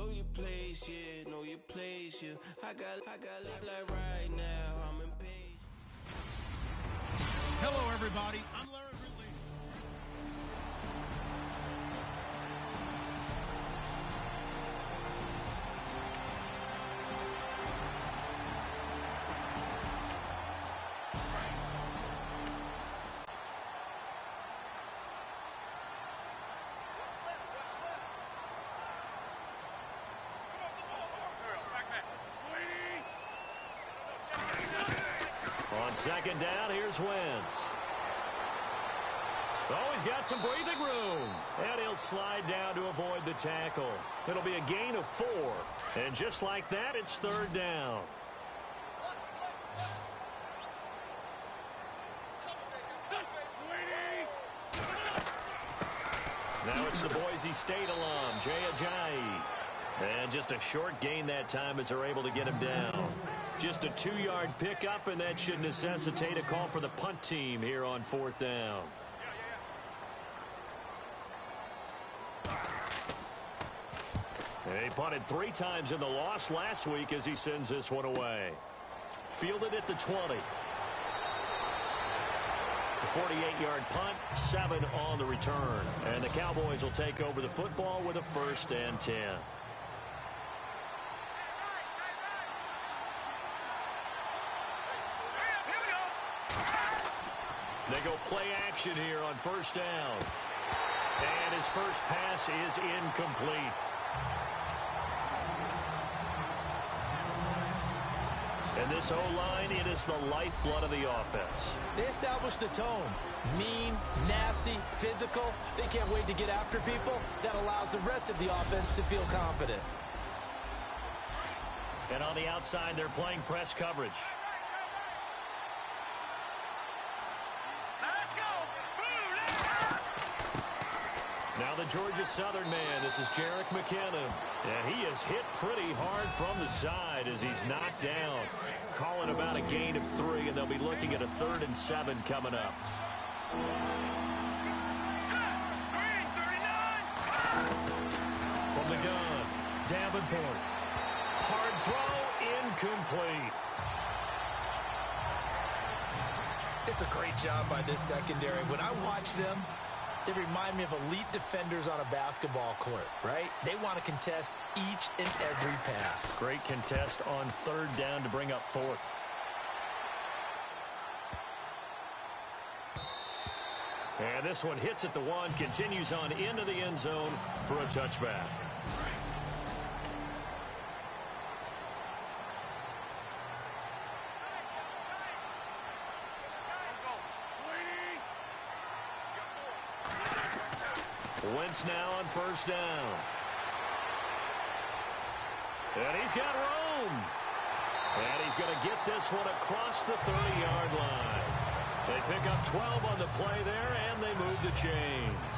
Know your place, yeah, know your place, yeah. I got like right now, I'm impatient. Hello, everybody. I'm Larry Ridley. On second down, here's Wentz. Oh, he's got some breathing room. And he'll slide down to avoid the tackle. It'll be a gain of 4. And just like that, it's third down. Now it's the Boise State alum, Jay Ajayi. And just a short gain that time as they're able to get him down. Just a 2-yard pickup, and that should necessitate a call for the punt team here on fourth down. He punted 3 times in the loss last week as he sends this one away. Fielded at the 20. A 48-yard punt, 7 on the return. And the Cowboys will take over the football with a 1st and 10. They go play action here on first down. And his first pass is incomplete. And this O-line, it is the lifeblood of the offense. They establish the tone. Mean, nasty, physical. They can't wait to get after people. That allows the rest of the offense to feel confident. And on the outside, they're playing press coverage. Now the Georgia Southern man, this is Jerick McKinnon. And he is hit pretty hard from the side as he's knocked down. Calling about a gain of 3, and they'll be looking at a 3rd and 7 coming up. From the gun, Davenport. Hard throw, incomplete. It's a great job by this secondary. When I watch them, they remind me of elite defenders on a basketball court, right? They want to contest each and every pass. Great contest on 3rd down to bring up 4th. And this one hits at the 1, continues on into the end zone for a touchback. Wentz now on first down. And he's got room. And he's going to get this one across the 30-yard line. They pick up 12 on the play there, and they move the chains.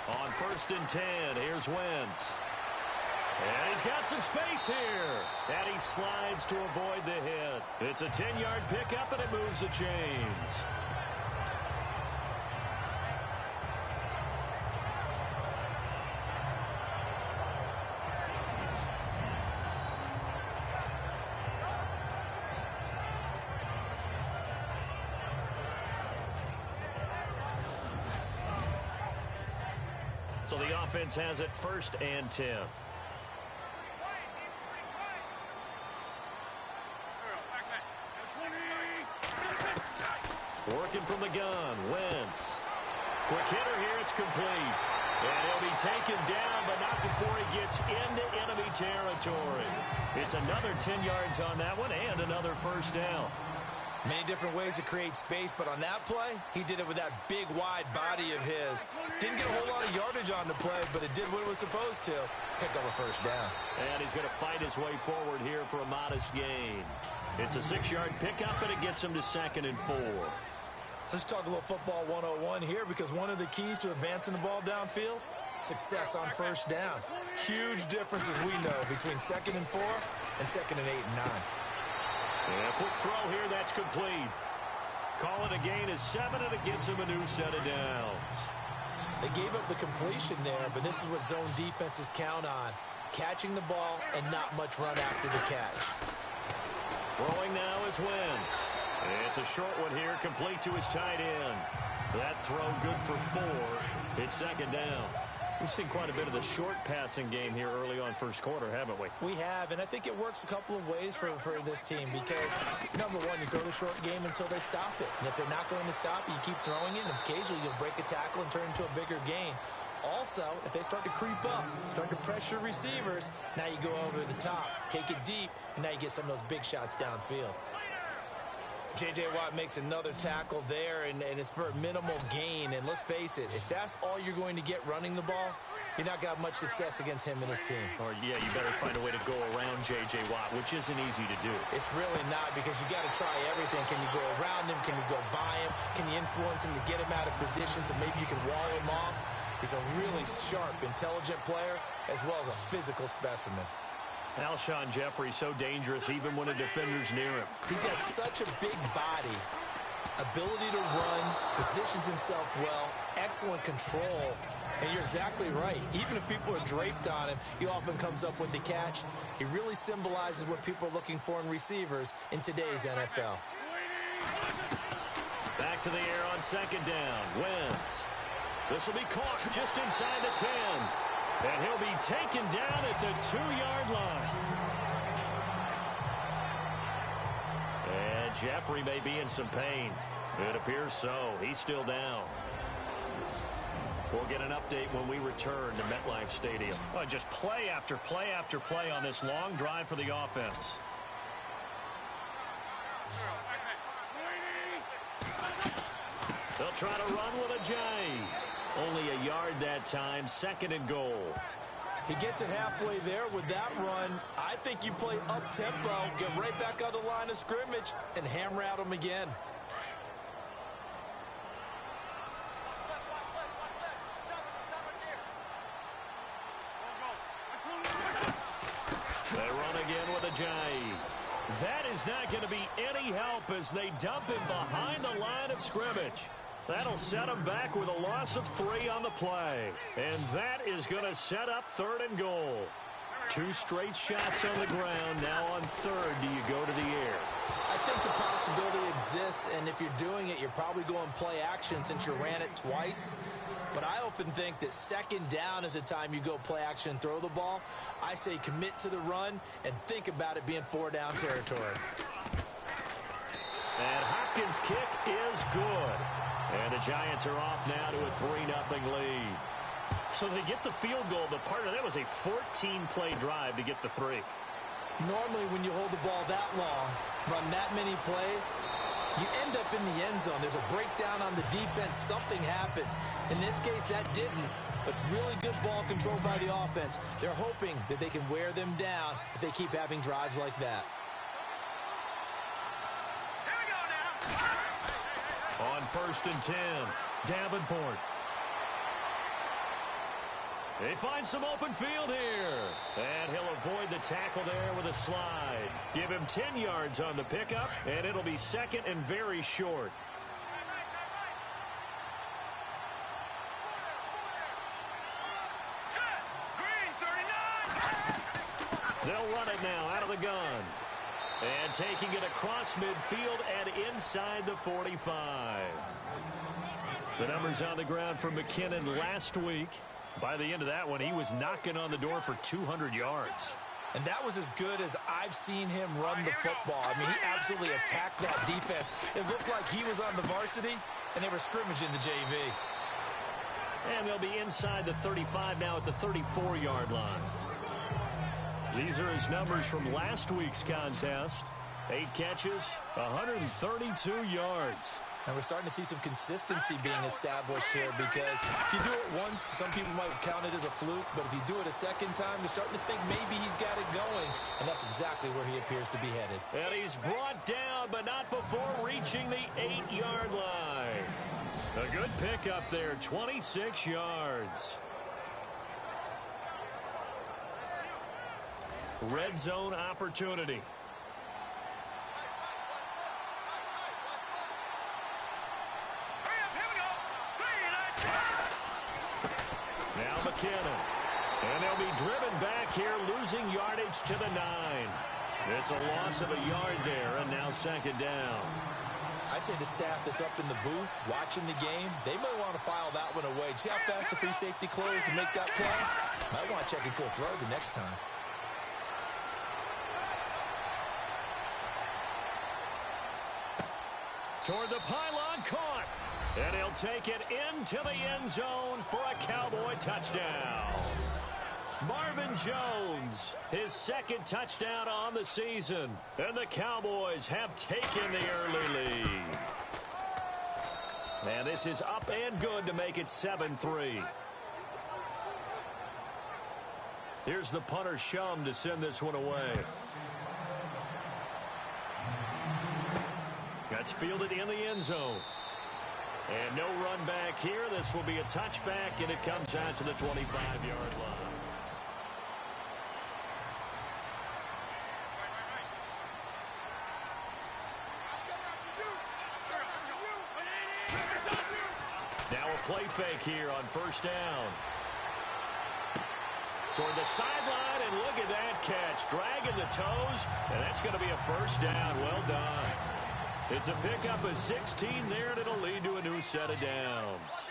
On 1st and 10, here's Wentz. And he's got some space here. And he slides to avoid the hit. It's a 10-yard pickup, and it moves the chains. So the offense has it 1st and 10. Working from the gun, Wentz. Quick hitter here, it's complete. And he'll be taken down, but not before he gets into enemy territory. It's another 10 yards on that one and another 1st down. Many different ways to create space, but on that play, he did it with that big, wide body of his. Didn't get a whole lot of yardage on the play, but it did what it was supposed to. Pick up a 1st down. And he's going to fight his way forward here for a modest gain. It's a 6-yard pickup, and it gets him to 2nd and 4. Let's talk a little football 101 here, because one of the keys to advancing the ball downfield, success on 1st down. Huge difference, as we know, between 2nd and 4 and 2nd and 8 and 9. And a quick throw here, that's complete. Call it a gain of 7, and it gets him a new set of downs. They gave up the completion there, but this is what zone defenses count on. Catching the ball and not much run after the catch. Throwing now is Wentz. It's a short one here, complete to his tight end. That throw good for 4. It's second down. We've seen quite a bit of the short passing game here early on first quarter, haven't we? We have, and I think it works a couple of ways for this team because, number one, you throw the short game until they stop it. And if they're not going to stop it, you keep throwing it, and occasionally you'll break a tackle and turn into a bigger gain. Also, if they start to creep up, start to pressure receivers, now you go over the top, take it deep, and now you get some of those big shots downfield. J.J. Watt makes another tackle there, and it's for a minimal gain. And let's face it, if that's all you're going to get running the ball, you're not going to have much success against him and his team. Or, yeah, you better find a way to go around J.J. Watt, which isn't easy to do. It's really not because you got to try everything. Can you go around him? Can you go by him? Can you influence him to get him out of position so maybe you can wall him off? He's a really sharp, intelligent player as well as a physical specimen. Alshon Jeffrey so dangerous even when a defender's near him. He's got such a big body, ability to run, positions himself well, excellent control, and you're exactly right. Even if people are draped on him, he often comes up with the catch. He really symbolizes what people are looking for in receivers in today's NFL. Back to the air on second down. Wentz. This will be caught just inside the 10. And he'll be taken down at the 2-yard line. And Jeffrey may be in some pain. It appears so. He's still down. We'll get an update when we return to MetLife Stadium. Oh, just play after play after play on this long drive for the offense. They'll try to run with a J. Only a yard that time, second and goal. He gets it halfway there with that run. I think you play up-tempo, get right back on the line of scrimmage, and hammer at him again. They run again with a J. That is not going to be any help as they dump him behind the line of scrimmage. That'll set him back with a loss of 3 on the play. And that is going to set up third and goal. 2 straight shots on the ground. Now on third, do you go to the air? I think the possibility exists, and if you're doing it, you're probably going play action since you ran it twice. But I often think that second down is a time you go play action and throw the ball. I say commit to the run and think about it being 4-down territory. And Hopkins' kick is good. And the Giants are off now to a 3-0 lead. So they get the field goal, but part of that was a 14-play drive to get the 3. Normally, when you hold the ball that long, run that many plays, you end up in the end zone. There's a breakdown on the defense. Something happens. In this case, that didn't. But really good ball control by the offense. They're hoping that they can wear them down if they keep having drives like that. On 1st and 10, Davenport. They find some open field here. And he'll avoid the tackle there with a slide. Give him 10 yards on the pickup, and it'll be second and very short. They'll run it now out of the gun. And taking it across midfield and inside the 45. The numbers on the ground for McKinnon last week. By the end of that one, he was knocking on the door for 200 yards. And that was as good as I've seen him run the football. I mean, he absolutely attacked that defense. It looked like he was on the varsity, and they were scrimmaging the JV. And they'll be inside the 35 now at the 34-yard line. These are his numbers from last week's contest. 8 catches, 132 yards. And we're starting to see some consistency being established here because if you do it once, some people might count it as a fluke, but if you do it a second time, you're starting to think maybe he's got it going, and that's exactly where he appears to be headed. And he's brought down, but not before reaching the 8-yard line. A good pickup there, 26 yards. Red zone opportunity. Now McKinnon. And they'll be driven back here, losing yardage to the 9. It's a loss of a yard there, and now second down. I'd say the staff that's up in the booth watching the game, they may want to file that one away. See how fast the free safety closed to make that play? Might want to check into a throw the next time. Toward the pylon, caught. And he'll take it into the end zone for a Cowboy touchdown. Marvin Jones, his second touchdown on the season. And the Cowboys have taken the early lead. And this is up and good to make it 7-3. Here's the punter, Shum, to send this one away. That's fielded in the end zone. And no run back here. This will be a touchback, and it comes out to the 25-yard line. Now a play fake here on first down. Toward the sideline, and look at that catch. Dragging the toes, and that's going to be a first down. Well done. It's a pickup of 16 there, and it'll lead to a new set of downs.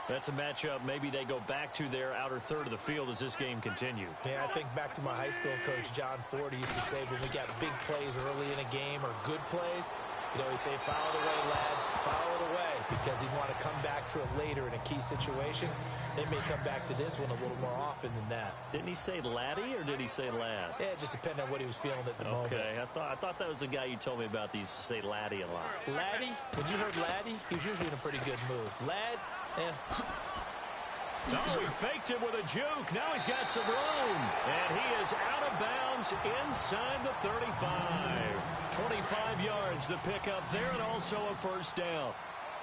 That's a matchup maybe they go back to their outer third of the field as this game continues. Yeah, I think back to my high school coach, John Ford. He used to say when we got big plays early in a game or good plays, he'd always say, foul it away, lad, foul it away, because he'd want to come back to it later in a key situation. They may come back to this one a little more often than that. Didn't he say laddie or did he say lad? Yeah, it just depended on what he was feeling at the moment. Okay, I thought that was the guy you told me about that used to say laddie a lot. Laddie? When you heard laddie, he was usually in a pretty good mood. Lad? No, he faked it with a juke. Now he's got some room. And he is out of bounds inside the 35. 25 yards the pickup there, and also a first down.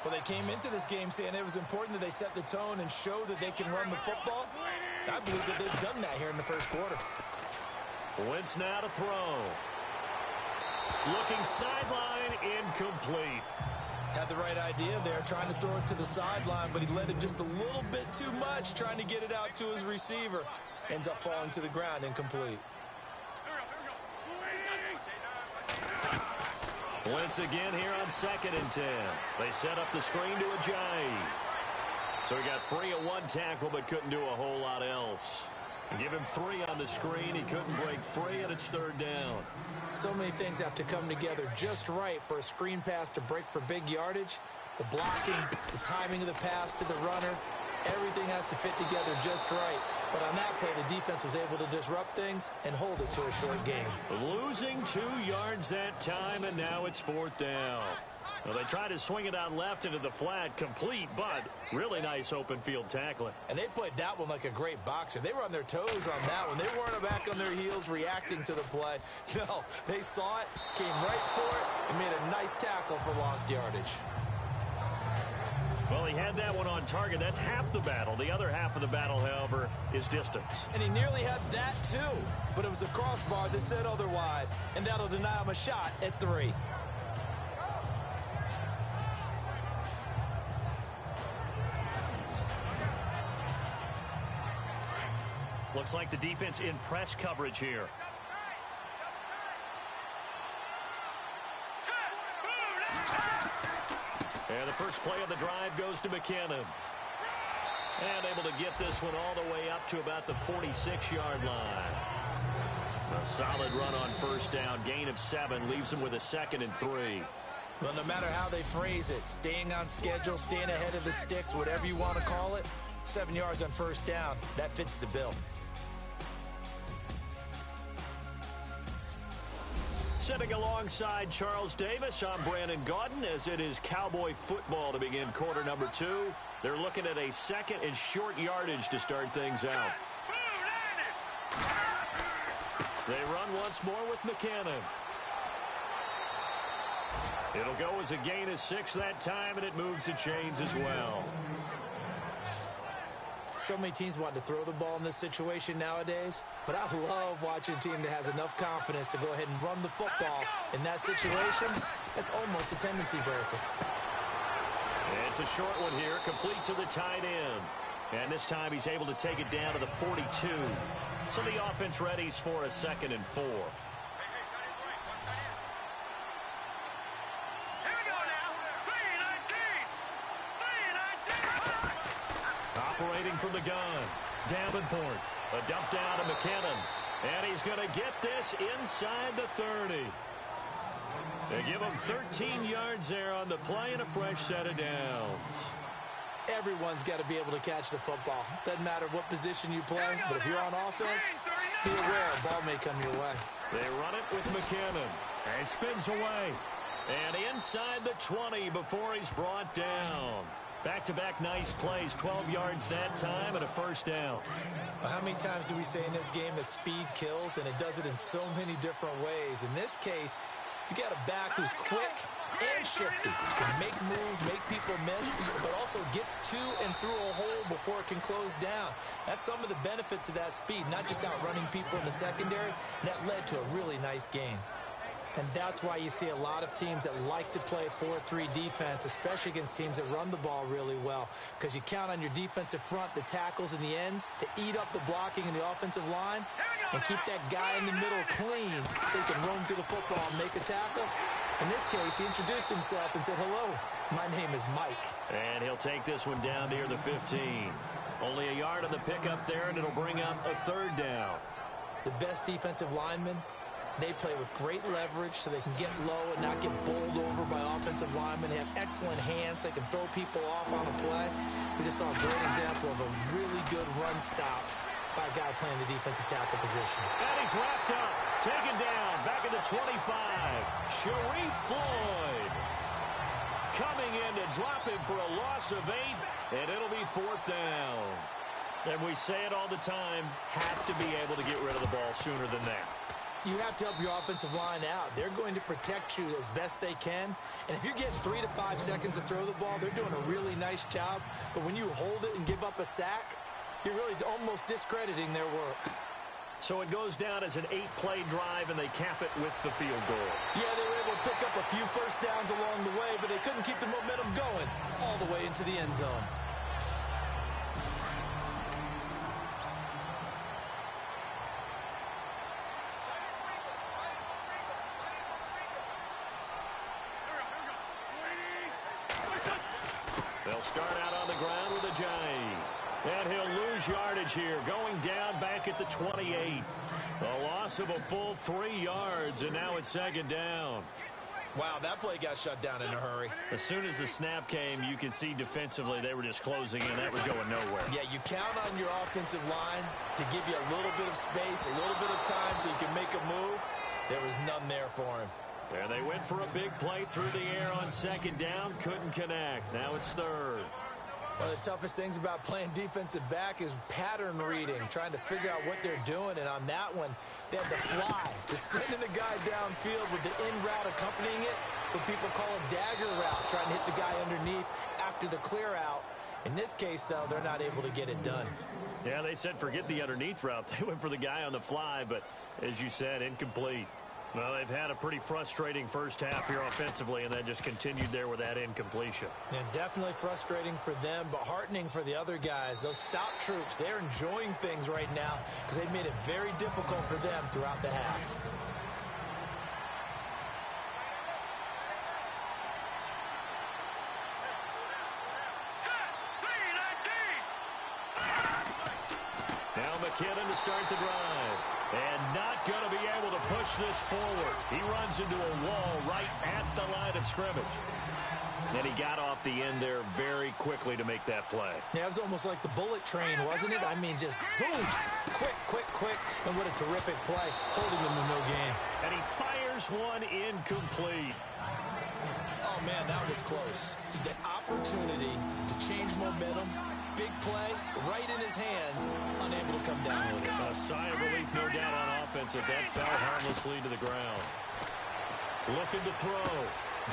Well, they came into this game saying it was important that they set the tone and show that they can run the football. I believe that they've done that here in the first quarter. Wentz now to throw. Looking sideline, incomplete. Had the right idea there, trying to throw it to the sideline, but he led him just a little bit too much, trying to get it out to his receiver. Ends up falling to the ground, incomplete. Wentz again here on 2nd and 10. They set up the screen to Ajayi. So he got free of one tackle, but couldn't do a whole lot else. Give him 3 on the screen. He couldn't break free, and it's 3rd down. So many things have to come together just right for a screen pass to break for big yardage. The blocking, the timing of the pass to the runner, everything has to fit together just right. But on that play, the defense was able to disrupt things and hold it to a short game. Losing 2 yards that time, and now it's 4th down. Well, they tried to swing it out left into the flat, complete, but really nice open field tackling. And they played that one like a great boxer. They were on their toes on that one. They weren't back on their heels reacting to the play. No, they saw it, came right for it, and made a nice tackle for lost yardage. Well, he had that one on target. That's half the battle. The other half of the battle, however, is distance. And he nearly had that, too. But it was the crossbar that said otherwise, and that'll deny him a shot at 3. Looks like the defense in press coverage here. And the first play of the drive goes to McKinnon. And able to get this one all the way up to about the 46-yard line. A solid run on first down. Gain of 7 leaves him with a 2nd and 3. Well, no matter how they phrase it, staying on schedule, staying ahead of the sticks, whatever you want to call it, 7 yards on first down, that fits the bill. Sitting alongside Charles Davis, I'm Brandon Gaudin, as it is Cowboy football to begin quarter number 2. They're looking at a 2nd and short yardage to start things out. They run once more with McKinnon. It'll go as a gain of 6 that time, and it moves the chains as well. So many teams want to throw the ball in this situation nowadays, but I love watching a team that has enough confidence to go ahead and run the football. In that situation, that's almost a tendency breaker. It's a short one here, complete to the tight end. And this time he's able to take it down to the 42. So the offense readies for a 2nd and 4. Operating from the gun, Davenport. A dump down to McKinnon. And he's going to get this inside the 30. They give him 13 yards there on the play and a fresh set of downs. Everyone's got to be able to catch the football. Doesn't matter what position you play, but if you're on offense, be aware a ball may come your way. They run it with McKinnon. And he spins away. And inside the 20 before he's brought down. Back-to-back nice plays, 12 yards that time and a first down. Well, how many times do we say in this game that speed kills, and it does it in so many different ways? In this case, you got a back who's quick and shifty. Can make moves, make people miss, but also gets to and through a hole before it can close down. That's some of the benefits of that speed, not just outrunning people in the secondary. And that led to a really nice game. And that's why you see a lot of teams that like to play 4-3 defense, especially against teams that run the ball really well, because you count on your defensive front, the tackles and the ends, to eat up the blocking in the offensive line and keep that guy in the middle clean so he can roam through the football and make a tackle. In this case, he introduced himself and said, "Hello, my name is Mike." And he'll take this one down near the 15. Only a yard on the pickup there, and it'll bring up a 3rd down. The best defensive linemen, they play with great leverage so they can get low and not get bowled over by offensive linemen. They have excellent hands. They can throw people off on a play. We just saw a great example of a really good run stop by a guy playing the defensive tackle position. And he's wrapped up, taken down, back at the 25. Sharif Floyd coming in to drop him for a loss of 8, and it'll be 4th down. And we say it all the time, have to be able to get rid of the ball sooner than that. You have to help your offensive line out. They're going to protect you as best they can. And if you're getting 3 to 5 seconds to throw the ball, they're doing a really nice job. But when you hold it and give up a sack, you're really almost discrediting their work. So it goes down as an 8-play drive, and they cap it with the field goal. Yeah, they were able to pick up a few first downs along the way, but they couldn't keep the momentum going all the way into the end zone. They'll start out on the ground with a Giants. And he'll lose yardage here, going down back at the 28. A loss of a full 3 yards, and now it's 2nd down. Wow, that play got shut down in a hurry. As soon as the snap came, you could see defensively they were just closing in. That was going nowhere. Yeah, you count on your offensive line to give you a little bit of space, a little bit of time so you can make a move. There was none there for him. And they went for a big play through the air on 2nd down. Couldn't connect. Now it's 3rd. One of the toughest things about playing defensive back is pattern reading, trying to figure out what they're doing. And on that one, they had the fly, just sending the guy downfield with the in route accompanying it, what people call a dagger route, trying to hit the guy underneath after the clear out. In this case, though, they're not able to get it done. Yeah, they said forget the underneath route. They went for the guy on the fly, but as you said, incomplete. Well, they've had a pretty frustrating first half here offensively, and then just continued there with that incompletion. Yeah, definitely frustrating for them, but heartening for the other guys. Those stop troops, they're enjoying things right now because they've made it very difficult for them throughout the half. Now McKinnon to start the drive. And not going to be able to push this forward. He runs into a wall right at the line of scrimmage. And he got off the end there very quickly to make that play. Yeah, it was almost like the bullet train, wasn't it? I mean, just zoom. Quick, quick, quick. And what a terrific play, holding them to no gain. And he fires one incomplete. Oh, man, that was close. The opportunity to change momentum, big play, right in his hands, unable to come down with it. A sigh of relief, no doubt, on offense if that fell harmlessly to the ground. Looking to throw.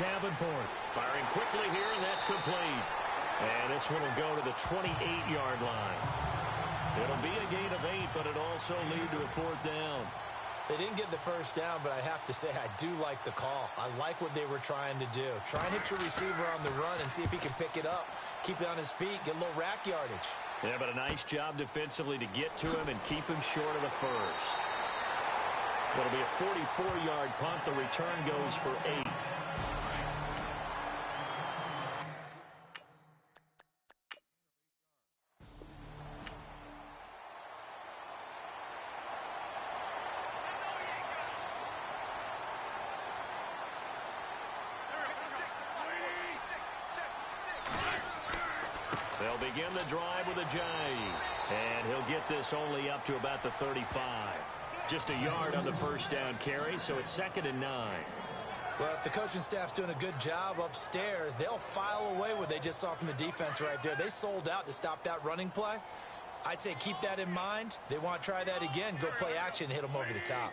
Davenport firing quickly here, and that's complete. And this one will go to the 28-yard line. It'll be a gain of 8, but it'll also lead to a 4th down. They didn't get the first down, but I have to say I do like the call. I like what they were trying to do. Try and hit your receiver on the run and see if he can pick it up, keep it on his feet, get a little rack yardage. Yeah, but a nice job defensively to get to him and keep him short of the first. It'll be a 44-yard punt. The return goes for 8. They'll begin the drive with a J. And he'll get this only up to about the 35. Just a yard on the first down carry, so it's 2nd and 9. Well, if the coaching staff's doing a good job upstairs, they'll file away what they just saw from the defense right there. They sold out to stop that running play. I'd say keep that in mind. They want to try that again, go play action, hit them over the top.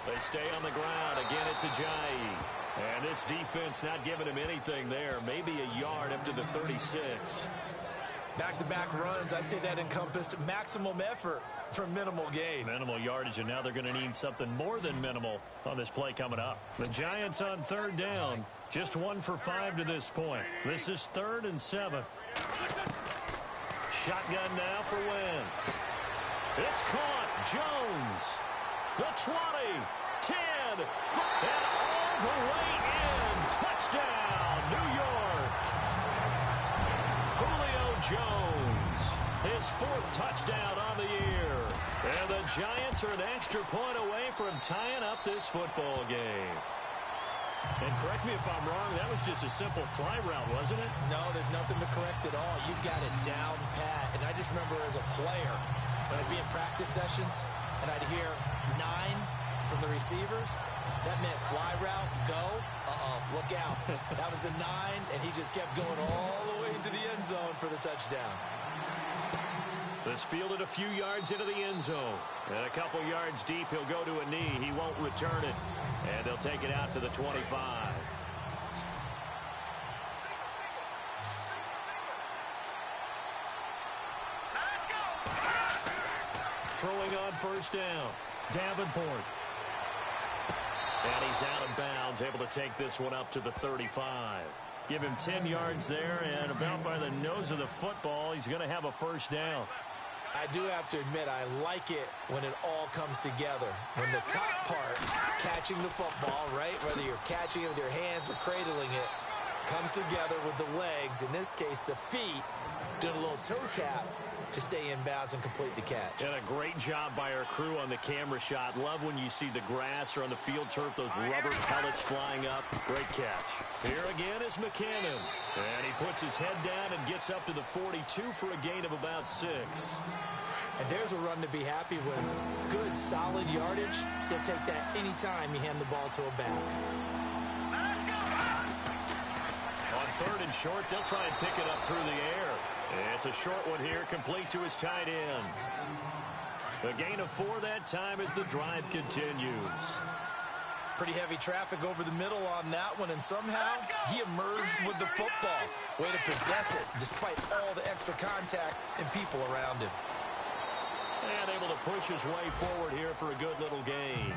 They stay on the ground. Again, it's Ajayi. And this defense not giving him anything there. Maybe a yard up to the 36. Back-to-back runs, I'd say that encompassed maximum effort for minimal gain. Minimal yardage, and now they're going to need something more than minimal on this play coming up. The Giants on 3rd down. Just 1 for 5 to this point. This is 3rd and 7. Shotgun now for Wentz. It's caught. Jones. The 20. 10. 5, and all the way in. Touchdown, New York. Julio Jones, his 4th touchdown on the year. And the Giants are an extra point away from tying up this football game. And correct me if I'm wrong, that was just a simple fly route, wasn't it? No, there's nothing to correct at all. You've got it down pat. And I just remember as a player, when I'd be in practice sessions, and I'd hear 9 from the receivers, that meant fly route, go, look out. That was the 9, and he just kept going all the way into the end zone for the touchdown. This fielded a few yards into the end zone. And a couple yards deep, he'll go to a knee. He won't return it. And they'll take it out to the 25. Throwing on first down, Davenport. And he's out of bounds, able to take this one up to the 35. Give him 10 yards there, and about by the nose of the football, he's going to have a first down. I do have to admit, I like it when it all comes together. When the top part, catching the football, right, whether you're catching it with your hands or cradling it, comes together with the legs, in this case the feet, doing a little toe tap to stay in bounds and complete the catch. And a great job by our crew on the camera shot. Love when you see the grass or on the field turf, those rubber pellets flying up. Great catch. Here again is McKinnon. And he puts his head down and gets up to the 42 for a gain of about 6. And there's a run to be happy with. Good, solid yardage. He'll take that anytime you hand the ball to a back. On 3rd and short, they'll try and pick it up through the air. It's a short one here, complete to his tight end. A gain of 4 that time as the drive continues. Pretty heavy traffic over the middle on that one, and somehow he emerged with the football. Way to possess it, despite all the extra contact and people around him. And able to push his way forward here for a good little gain.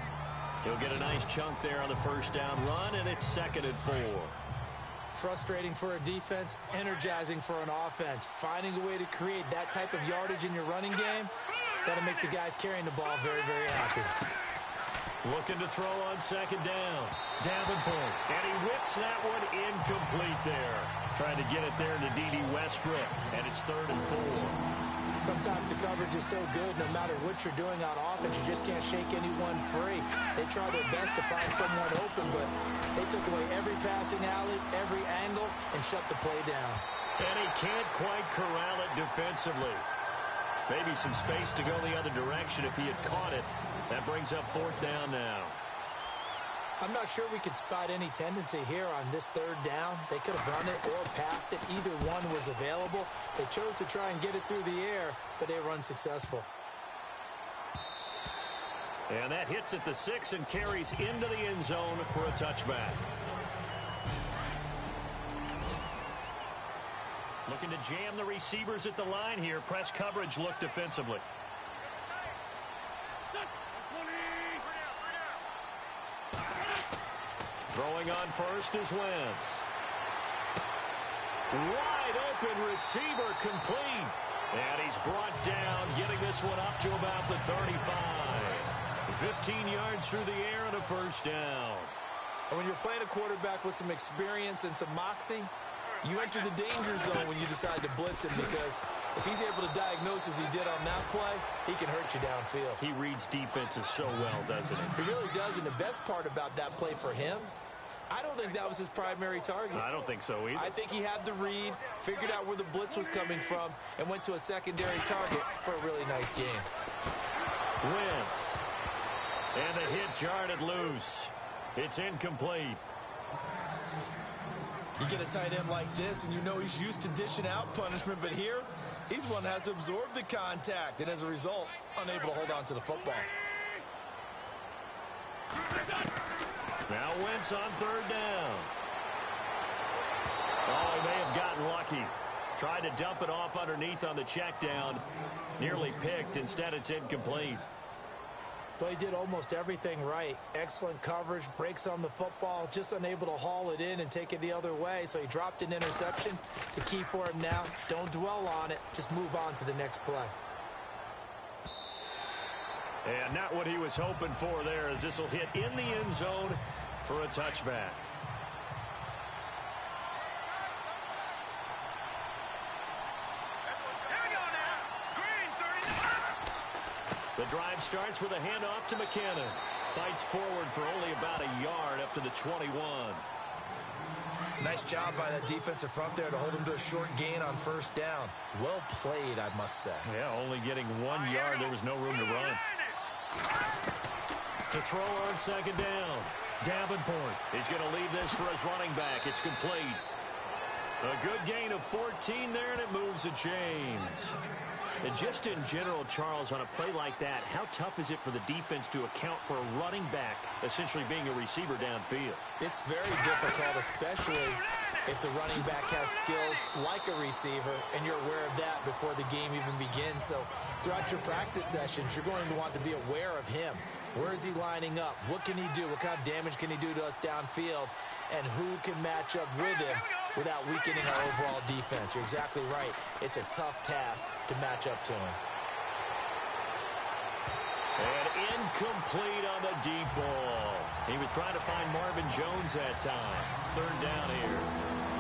He'll get a nice chunk there on the first down run, and it's 2nd and 4. Frustrating for a defense, energizing for an offense. Finding a way to create that type of yardage in your running game, that'll make the guys carrying the ball very, very happy. Looking to throw on 2nd down. Davenport, and he whips that one incomplete there. Trying to get it there to D.D. Westbrook, and it's 3rd and 4. Sometimes the coverage is so good, no matter what you're doing on offense, you just can't shake anyone free. They try their best to find someone open, but they took away every passing alley, every angle, and shut the play down. And he can't quite corral it defensively. Maybe some space to go the other direction if he had caught it. That brings up 4th down now. I'm not sure we could spot any tendency here on this 3rd down. They could have run it or passed it. Either one was available. They chose to try and get it through the air, but they were unsuccessful. And that hits at the 6 and carries into the end zone for a touchback. Looking to jam the receivers at the line here. Press coverage look defensively. Throwing on first is Wentz. Wide open receiver complete. And he's brought down, getting this one up to about the 35. 15 yards through the air and a first down. And when you're playing a quarterback with some experience and some moxie, you enter the danger zone when you decide to blitz him, because if he's able to diagnose as he did on that play, he can hurt you downfield. He reads defenses so well, doesn't he? He really does, and the best part about that play for him, I don't think that was his primary target. I don't think so either. I think he had the read, figured out where the blitz was coming from, and went to a secondary target for a really nice game. Wentz. And the hit jarred it loose. It's incomplete. You get a tight end like this, and you know he's used to dishing out punishment, but here, he's one that has to absorb the contact, and as a result, unable to hold on to the football. Now Wentz on third down. Oh, he may have gotten lucky. Tried to dump it off underneath on the check down. Nearly picked. Instead, it's incomplete. Well, he did almost everything right. Excellent coverage, breaks on the football, just unable to haul it in and take it the other way. So he dropped an interception. The key for him now, don't dwell on it. Just move on to the next play. And not what he was hoping for there, as this will hit in the end zone for a touchback. The drive starts with a handoff to McKinnon. Fights forward for only about a yard up to the 21. Nice job by that defensive front there to hold him to a short gain on first down. Well played, I must say. Yeah, only getting 1 yard. There was no room to run. To throw on second down. Davenport. He's going to leave this for his running back. It's complete. A good gain of 14 there, and it moves the chains. And just in general, Charles, on a play like that, how tough is it for the defense to account for a running back essentially being a receiver downfield? It's very difficult, especially if the running back has skills like a receiver, and you're aware of that before the game even begins. So throughout your practice sessions, you're going to want to be aware of him. Where is he lining up? What can he do? What kind of damage can he do to us downfield? And who can match up with him without weakening our overall defense? You're exactly right. It's a tough task to match up to him. And incomplete on the deep ball. He was trying to find Marvin Jones that time. Third down here.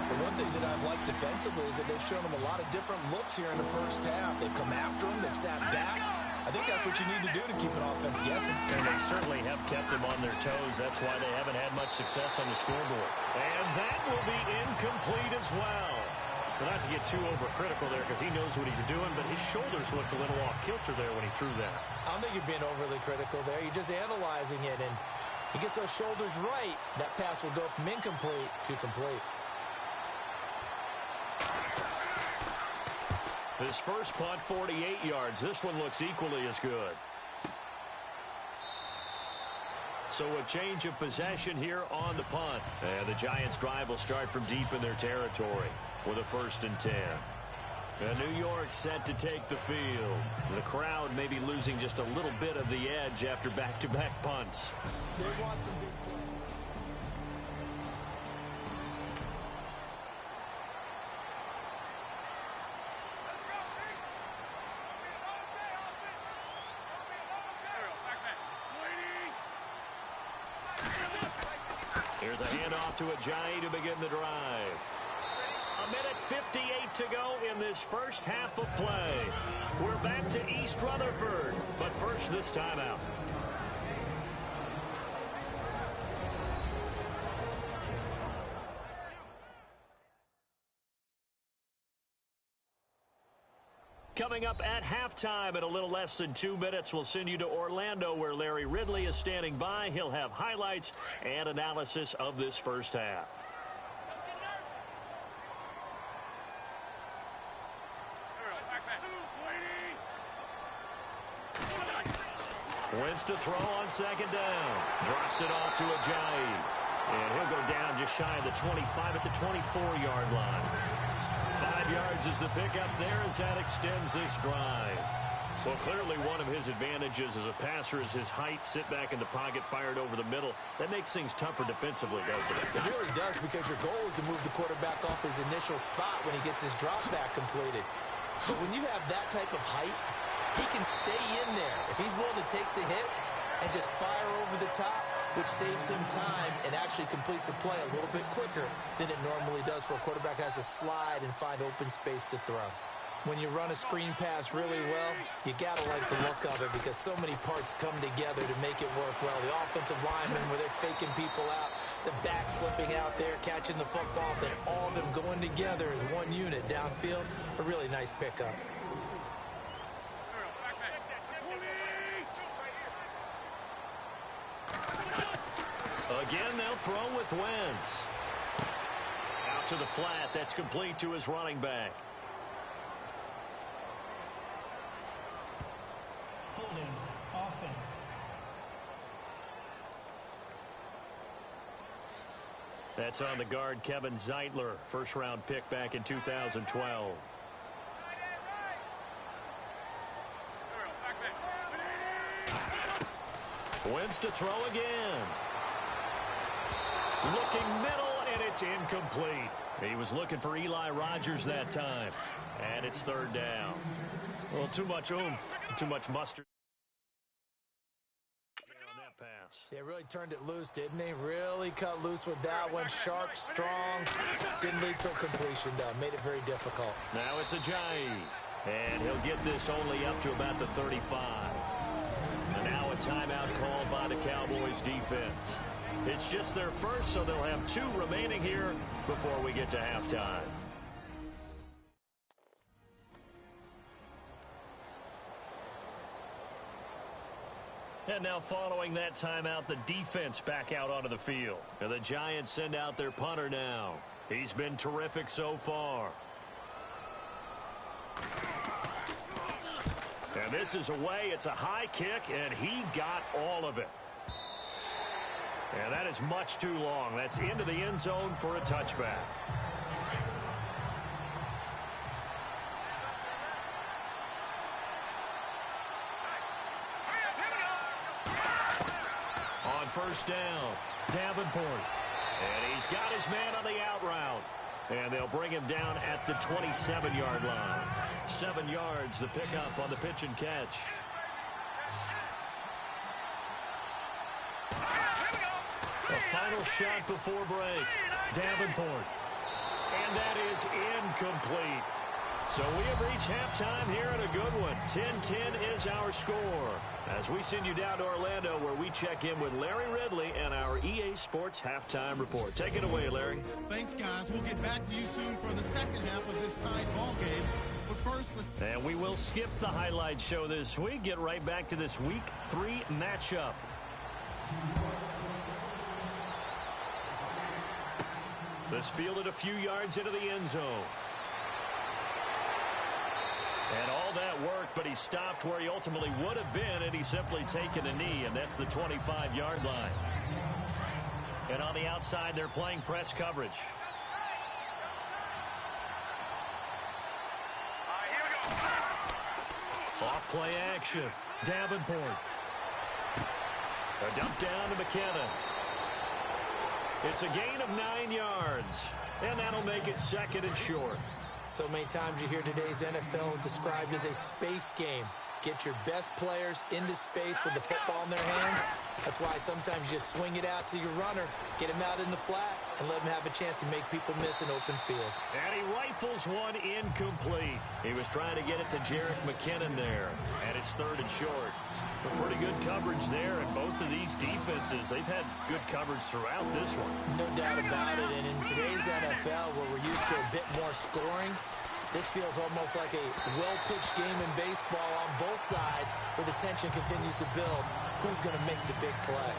The one thing that I've liked defensively is that they've shown him a lot of different looks here in the first half. They've come after him. They've sat back. I think that's what you need to do to keep an offense guessing. And they certainly have kept them on their toes. That's why they haven't had much success on the scoreboard. And that will be incomplete as well. But not to get too overcritical there, because he knows what he's doing, but his shoulders looked a little off kilter there when he threw that. I don't think you're being overly critical there. You're just analyzing it, and he gets those shoulders right. That pass will go from incomplete to complete. His first punt, 48 yards. This one looks equally as good. So a change of possession here on the punt. And the Giants' drive will start from deep in their territory with a 1st and 10. And New York set to take the field. The crowd may be losing just a little bit of the edge after back-to-back punts. They want some big plays. Here's a handoff to Ajayi to begin the drive. 1:58 to go in this first half of play. We're back to East Rutherford, but first this timeout. Coming up at halftime in a little less than 2 minutes, we'll send you to Orlando, where Larry Ridley is standing by. He'll have highlights and analysis of this first half. Wentz to throw on second down. Drops it off to Ajayi. And he'll go down just shy of the 25 at the 24-yard line. 5 yards is the pickup there as that extends this drive. Well, clearly one of his advantages as a passer is his height. Sit back in the pocket, fired over the middle. That makes things tougher defensively, doesn't it? It really does, because your goal is to move the quarterback off his initial spot when he gets his drop back completed. But when you have that type of height, he can stay in there if he's willing to take the hits and just fire over the top, which saves him time and actually completes a play a little bit quicker than it normally does for a quarterback who has to slide and find open space to throw. When you run a screen pass really well, you got to like the look of it, because so many parts come together to make it work well. The offensive linemen, where they're faking people out, the back slipping out there, catching the football, then all of them going together as one unit downfield, a really nice pickup. Again, they'll throw with Wentz. Out to the flat. That's complete to his running back. Holding offense. That's on the guard, Kevin Zeitler, first-round pick back in 2012. Wentz to throw again. Looking middle, and it's incomplete. He was looking for Eli Rogers that time. And it's third down. Well, too much oomph, too much mustard on that pass. They really turned it loose, didn't they? Really cut loose with that one. Sharp, strong. Didn't lead to a completion, though. Made it very difficult. Now it's Ajayi. And he'll get this only up to about the 35. And now a timeout called by the Cowboys defense. It's just their first, so they'll have 2 remaining here before we get to halftime. And now following that timeout, the defense back out onto the field. And the Giants send out their punter now. He's been terrific so far. And this is away. It's a high kick, and he got all of it. And that is much too long. That's into the end zone for a touchback. On first down, Davenport. And he's got his man on the out route. And they'll bring him down at the 27-yard line. 7 yards, the pickup on the pitch and catch. A final shot before break. Davenport. And that is incomplete. So we have reached halftime here in a good one. 10-10 is our score. As we send you down to Orlando, where we check in with Larry Ridley and our EA Sports halftime report. Take it away, Larry. Thanks, guys. We'll get back to you soon for the second half of this tied ball game. But first, and we will skip the highlight show this week. Get right back to this Week 3 matchup. This fielded a few yards into the end zone. And all that worked, but he stopped where he ultimately would have been had he simply taken a knee, and that's the 25-yard line. And on the outside, they're playing press coverage. Off play action. Davenport. A dump down to McKinnon. It's a gain of 9 yards, and that'll make it second and short. So many times you hear today's NFL described as a space game. Get your best players into space with the football in their hands. That's why sometimes you just swing it out to your runner, get him out in the flat, and let him have a chance to make people miss an open field. And he rifles one incomplete. He was trying to get it to Jerick McKinnon there, and it's third and short. But pretty good coverage there, and both of these defenses, they've had good coverage throughout this one. No doubt about it, and in today's NFL, where we're used to a bit more scoring, this feels almost like a well-pitched game in baseball on both sides, where the tension continues to build. Who's going to make the big play?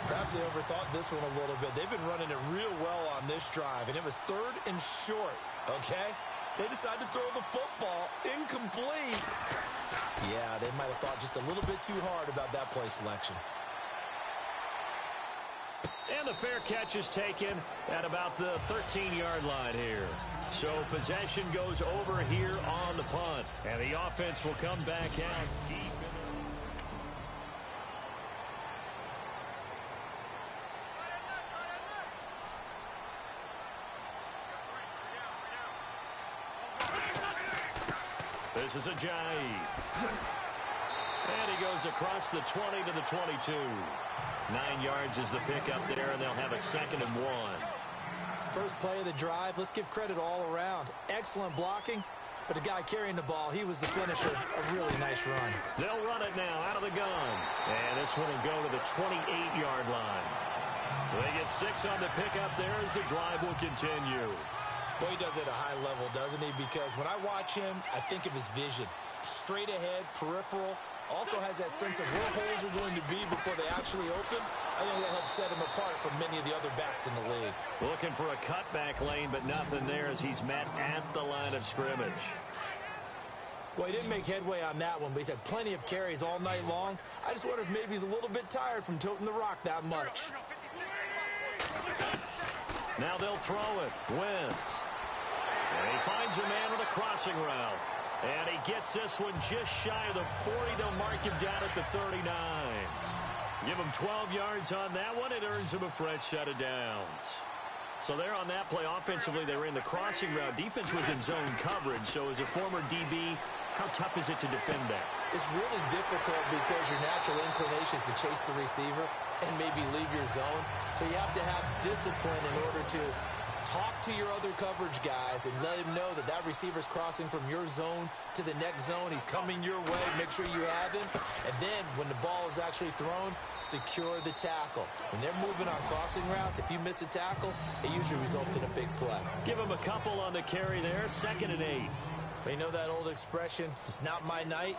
Perhaps they overthought this one a little bit. They've been running it real well on this drive, and it was third and short, okay? They decided to throw the football incomplete. Yeah, they might have thought just a little bit too hard about that play selection. And the fair catch is taken at about the 13-yard line here. So possession goes over here on the punt. And the offense will come back out deep. This is a jive. And he goes across the 20 to the 22. 9 yards is the pickup there, and they'll have a 2nd and 1. First play of the drive, let's give credit all around. Excellent blocking, but the guy carrying the ball, he was the finisher. A really nice run. They'll run it now out of the gun. And this one will go to the 28-yard line. They get 6 on the pickup there as the drive will continue. Boy, he does it at a high level, doesn't he? Because when I watch him, I think of his vision. Straight ahead, peripheral. Also has that sense of where holes are going to be before they actually open. I think that helps set him apart from many of the other backs in the league. Looking for a cutback lane, but nothing there as he's met at the line of scrimmage. Well, he didn't make headway on that one, but he's had plenty of carries all night long. I just wonder if maybe he's a little bit tired from toting the rock that much. Now they'll throw it. Wentz. And he finds a man with a crossing route. And he gets this one just shy of the 40. They'll mark him down at the 39. Give him 12 yards on that one. It earns him a fresh set of downs. So there on that play, offensively, they ran the crossing route. Defense was in zone coverage. So as a former DB, how tough is it to defend that? It's really difficult because your natural inclination is to chase the receiver and maybe leave your zone. So you have to have discipline in order to talk to your other coverage guys and let him know that that receiver's crossing from your zone to the next zone. He's coming your way. Make sure you have him. And then when the ball is actually thrown, secure the tackle. When they're moving on crossing routes, if you miss a tackle, it usually results in a big play. Give him a couple on the carry there. 2nd and 8. You know that old expression, it's not my night?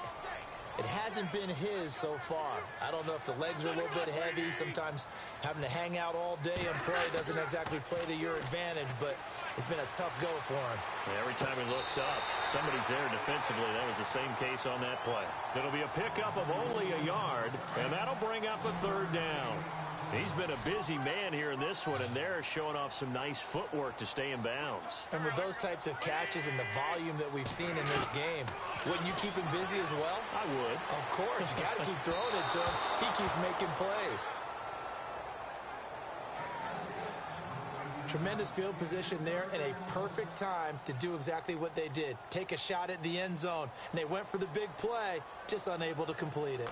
It hasn't been his so far. I don't know if the legs are a little bit heavy. Sometimes having to hang out all day and play doesn't exactly play to your advantage, but it's been a tough go for him. Every time he looks up, somebody's there defensively. That was the same case on that play. It'll be a pickup of only a yard, and that'll bring up a 3rd down. He's been a busy man here in this one, and they're showing off some nice footwork to stay in bounds. And with those types of catches and the volume that we've seen in this game, wouldn't you keep him busy as well? I would. Of course. You got to keep throwing it to him. He keeps making plays. Tremendous field position there and a perfect time to do exactly what they did. Take a shot at the end zone. And they went for the big play, just unable to complete it.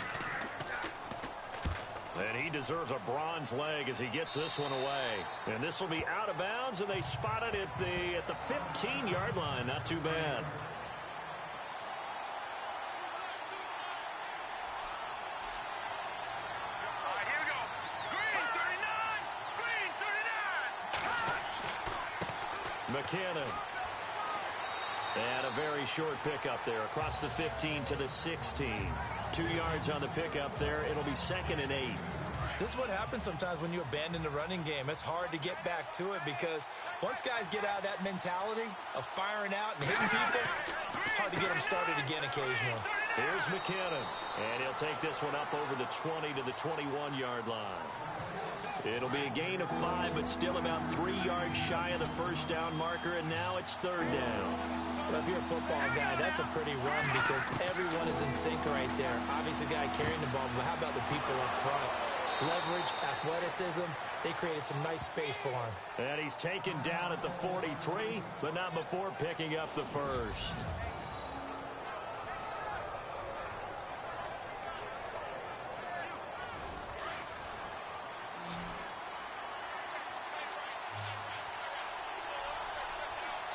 And he deserves a bronze leg as he gets this one away. And this will be out of bounds, and they spot it at the 15-yard line. Not too bad. Here we go. Green 39. Green 39. McKinnon. And a very short pickup there across the 15 to the 16. 2 yards on the pickup there. It'll be 2nd and 8. This is what happens sometimes when you abandon the running game. It's hard to get back to it because once guys get out of that mentality of firing out and hitting people, hard to get them started again occasionally. Here's McKinnon, and he'll take this one up over the 20 to the 21-yard line. It'll be a gain of 5, but still about 3 yards shy of the first down marker, and now it's 3rd down. Well, if you're a football guy, that's a pretty run because everyone is in sync right there. Obviously, the guy carrying the ball, but how about the people up front? Leverage, athleticism, they created some nice space for him. And he's taken down at the 43, but not before picking up the first.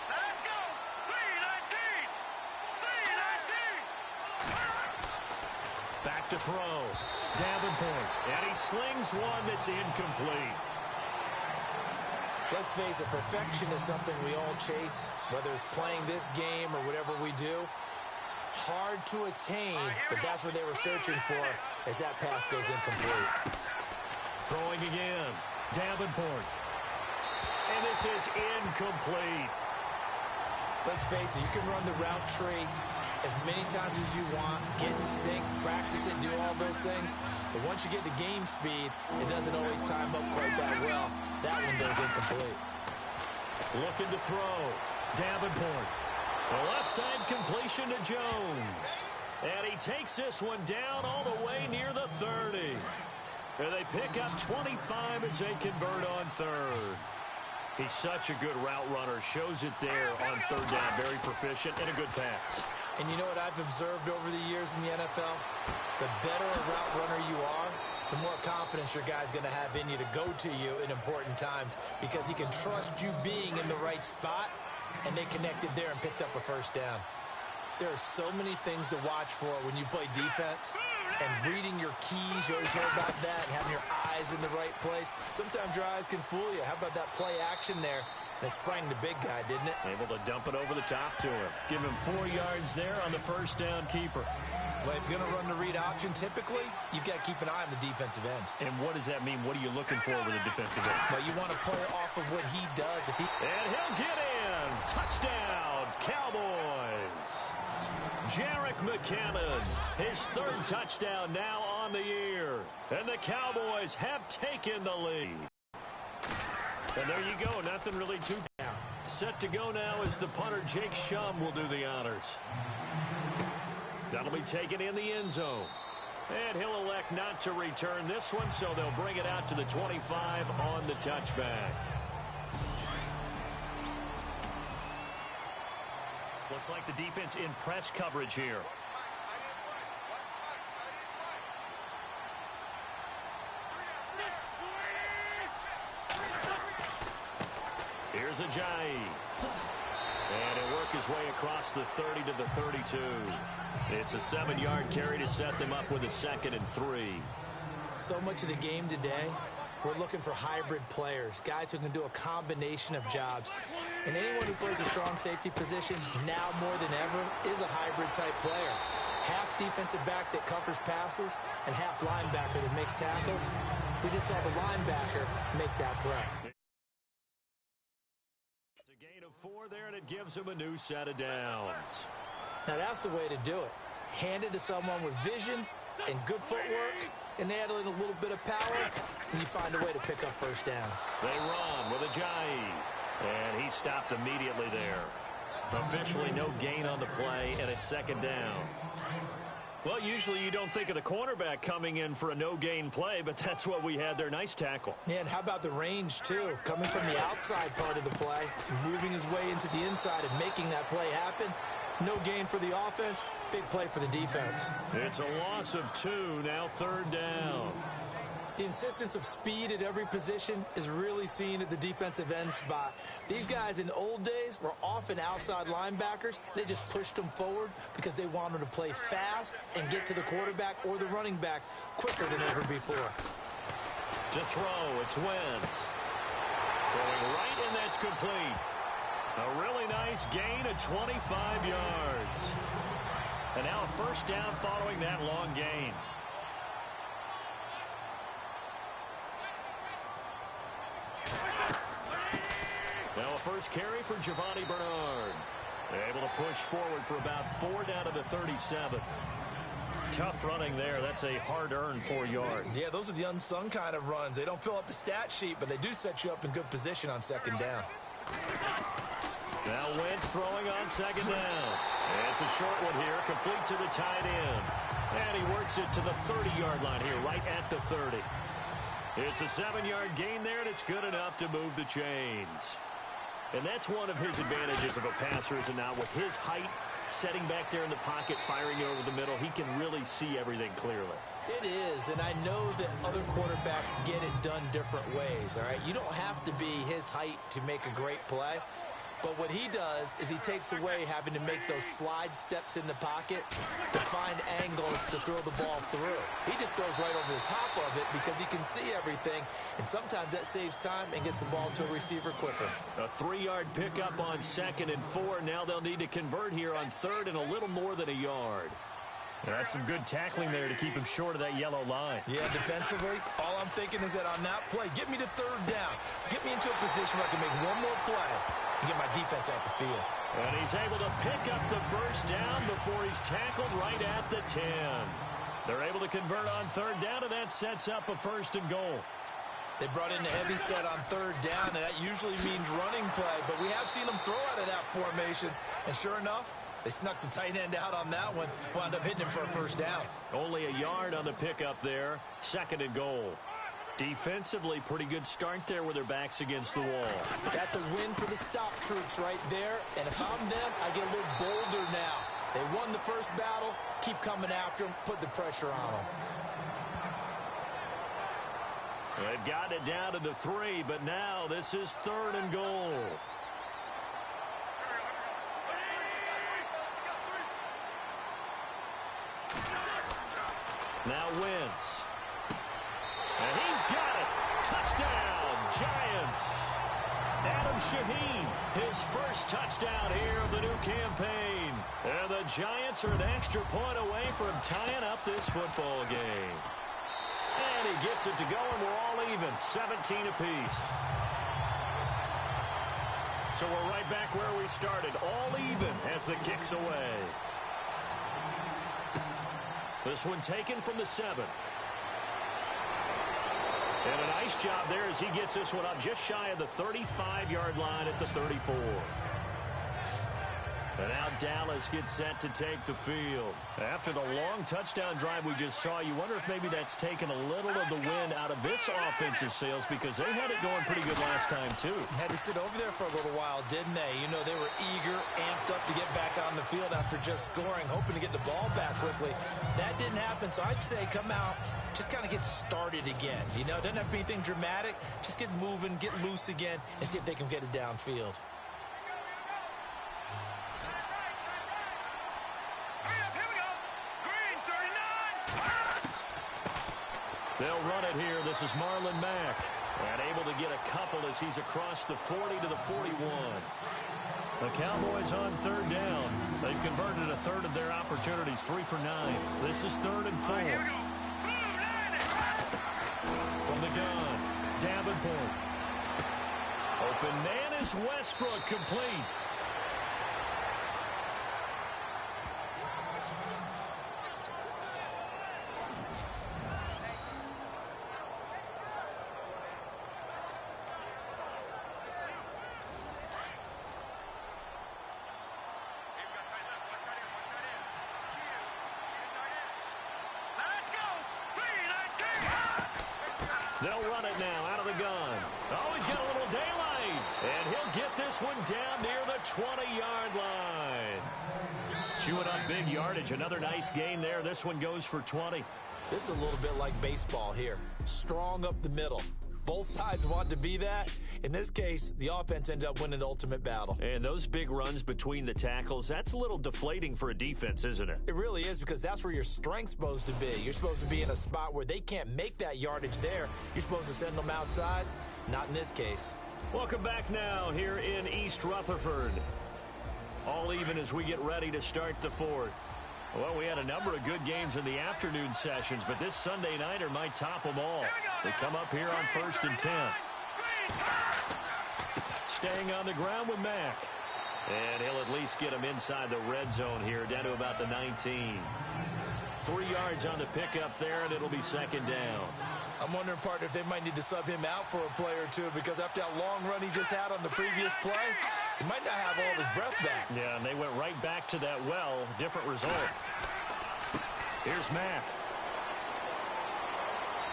Let's go. 3-19. Back to throw. Davenport, and he slings one that's incomplete. Let's face it, perfection is something we all chase, whether it's playing this game or whatever we do. Hard to attain, but that's what they were searching for as that pass goes incomplete. Throwing again. Davenport. And this is incomplete. Let's face it, you can run the route tree, as many times as you want, get in sync, practice it, do all those things. But once you get to game speed, it doesn't always time up quite that well. That one goes incomplete. Looking to throw. Davenport. The left side completion to Jones. And he takes this one down all the way near the 30. And they pick up 25 as they convert on third. He's such a good route runner. Shows it there on third down. Very proficient and a good pass. And you know what I've observed over the years in the NFL? The better a route runner you are, the more confidence your guy's going to have in you to go to you in important times because he can trust you being in the right spot, and they connected there and picked up a first down. There are so many things to watch for when you play defense, and reading your keys, you always hear about that, and having your eyes in the right place. Sometimes your eyes can fool you. How about that play action there? And it sprang the big guy, didn't it? Able to dump it over the top to him. Give him 4 yards there on the first down keeper. Well, if you're going to run the read option, typically, you've got to keep an eye on the defensive end. And what does that mean? What are you looking for with a defensive end? Well, you want a player off of what he does. And he'll get in. Touchdown, Cowboys. Jerick McKinnon, his third touchdown now on the year. And the Cowboys have taken the lead. And there you go. Nothing really too set to go now as the punter Jake Shum will do the honors. That'll be taken in the end zone. And he'll elect not to return this one, so they'll bring it out to the 25 on the touchback. Looks like the defense in press coverage here. Here's Ajayi. And he'll work his way across the 30 to the 32. It's a 7-yard carry to set them up with a 2nd and 3. So much of the game today, we're looking for hybrid players, guys who can do a combination of jobs. And anyone who plays a strong safety position, now more than ever, is a hybrid-type player. Half defensive back that covers passes and half linebacker that makes tackles. We just saw the linebacker make that play. It's a gain of 4 there, and it gives him a new set of downs. Now that's the way to do it. Hand it to someone with vision and good footwork, and add in a little bit of power, and you find a way to pick up first downs. They run with Ajayi, and he stopped immediately there. Officially no gain on the play, and it's 2nd down. Well, usually you don't think of the cornerback coming in for a no-gain play, but that's what we had there. Nice tackle. Yeah, and how about the range, too? Coming from the outside part of the play, moving his way into the inside and making that play happen. No gain for the offense, big play for the defense. It's a loss of 2, now 3rd down. The insistence of speed at every position is really seen at the defensive end spot. These guys in old days were often outside linebackers. They just pushed them forward because they wanted to play fast and get to the quarterback or the running backs quicker than ever before. To throw, it's Wentz. Throwing right, and that's complete. A really nice gain of 25 yards. And now a first down following that long gain. Now a first carry for Giovanni Bernard. Able to push forward for about 4 down to the 37. Tough running there. That's a hard-earned 4 yards. Yeah, those are the unsung kind of runs. They don't fill up the stat sheet, but they do set you up in good position on 2nd down. Now Wentz throwing on 2nd down. It's a short one here, complete to the tight end. And he works it to the 30-yard line here, right at the 30. It's a 7-yard gain there, and it's good enough to move the chains. And that's one of his advantages of a passer, is it not? With his height, setting back there in the pocket, firing over the middle, he can really see everything clearly. It is, and I know that other quarterbacks get it done different ways, all right? You don't have to be his height to make a great play. But what he does is he takes away having to make those slide steps in the pocket to find angles to throw the ball through. He just throws right over the top of it because he can see everything, and sometimes that saves time and gets the ball to a receiver quicker. A 3-yard pickup on 2nd and 4. Now they'll need to convert here on 3rd and a little more than a yard. That's some good tackling there to keep him short of that yellow line. Yeah, defensively, all I'm thinking is that on that play, get me to 3rd down. Get me into a position where I can make one more play. and get my defense off the field. And he's able to pick up the first down before he's tackled right at the 10. They're able to convert on third down, and that sets up a 1st and goal. They brought in a heavy set on third down, and that usually means running play, but we have seen them throw out of that formation. And sure enough, they snuck the tight end out on that one, wound up hitting him for a 1st down. Only a yard on the pickup there, 2nd and goal. Defensively, pretty good start there with their backs against the wall. That's a win for the stop troops right there, and if I'm them, I get a little bolder now. They won the first battle, keep coming after them, put the pressure on them. They've gotten it down to the 3, but now this is 3rd and goal. Now Wentz. And he's got it. Touchdown, Giants. Adam Shaheen, his first touchdown here of the new campaign. And the Giants are an extra point away from tying up this football game. And he gets it to go, and we're all even, 17 apiece. So we're right back where we started, all even as the kick's away. This one taken from the 7. And a nice job there as he gets this one up just shy of the 35-yard line at the 34. And now Dallas gets set to take the field. After the long touchdown drive we just saw, you wonder if maybe that's taken a little of the wind out of this offensive sails, because they had it going pretty good last time, too. Had to sit over there for a little while, didn't they? You know, they were eager, amped up to get back on the field after just scoring, hoping to get the ball back quickly. That didn't happen, so I'd say come out, just kind of get started again. You know, doesn't have to be anything dramatic. Just get moving, get loose again, and see if they can get it downfield. They'll run it here. This is Marlon Mack. And able to get a couple as he's across the 40 to the 41. The Cowboys on third down. They've converted a third of their opportunities, 3 for 9. This is 3rd and 4. From the gun, Davenport. Open man is Westbrook, complete. They'll run it now out of the gun. Oh, he's got a little daylight. And he'll get this one down near the 20-yard line. Chewing up big yardage. Another nice gain there. This one goes for 20. This is a little bit like baseball here. Strong up the middle. Both sides want to be that. In this case, the offense ended up winning the ultimate battle. And those big runs between the tackles, that's a little deflating for a defense, isn't it? It really is, because that's where your strength's supposed to be. You're supposed to be in a spot where they can't make that yardage there. You're supposed to send them outside. Not in this case. Welcome back now here in East Rutherford. All even as we get ready to start the 4th. Well, we had a number of good games in the afternoon sessions, but this Sunday nighter might top them all. They come up here on 1st and 10. Staying on the ground with Mack. And he'll at least get him inside the red zone here, down to about the 19. 3 yards on the pickup there, and it'll be 2nd down. I'm wondering, partner, if they might need to sub him out for a play or two, because after that long run he just had on the previous play, he might not have all of his breath back. Yeah, and they went right back to that well. Different result. Here's Mack.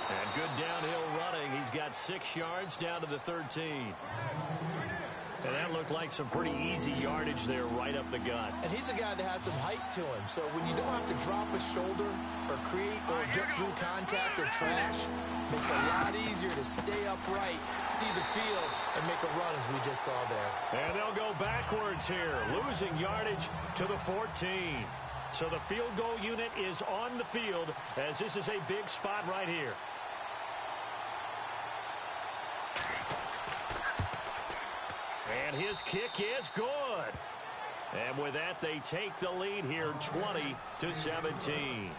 And good downhill running. He's got 6 yards down to the 13. And that looked like some pretty easy yardage there right up the gut. And he's a guy that has some height to him. So when you don't have to drop a shoulder or create or get through contact or trash, makes it a lot easier to stay upright, see the field, and make a run as we just saw there. And they'll go backwards here, losing yardage to the 14. So the field goal unit is on the field as this is a big spot right here. And his kick is good. And with that, they take the lead here 20-17.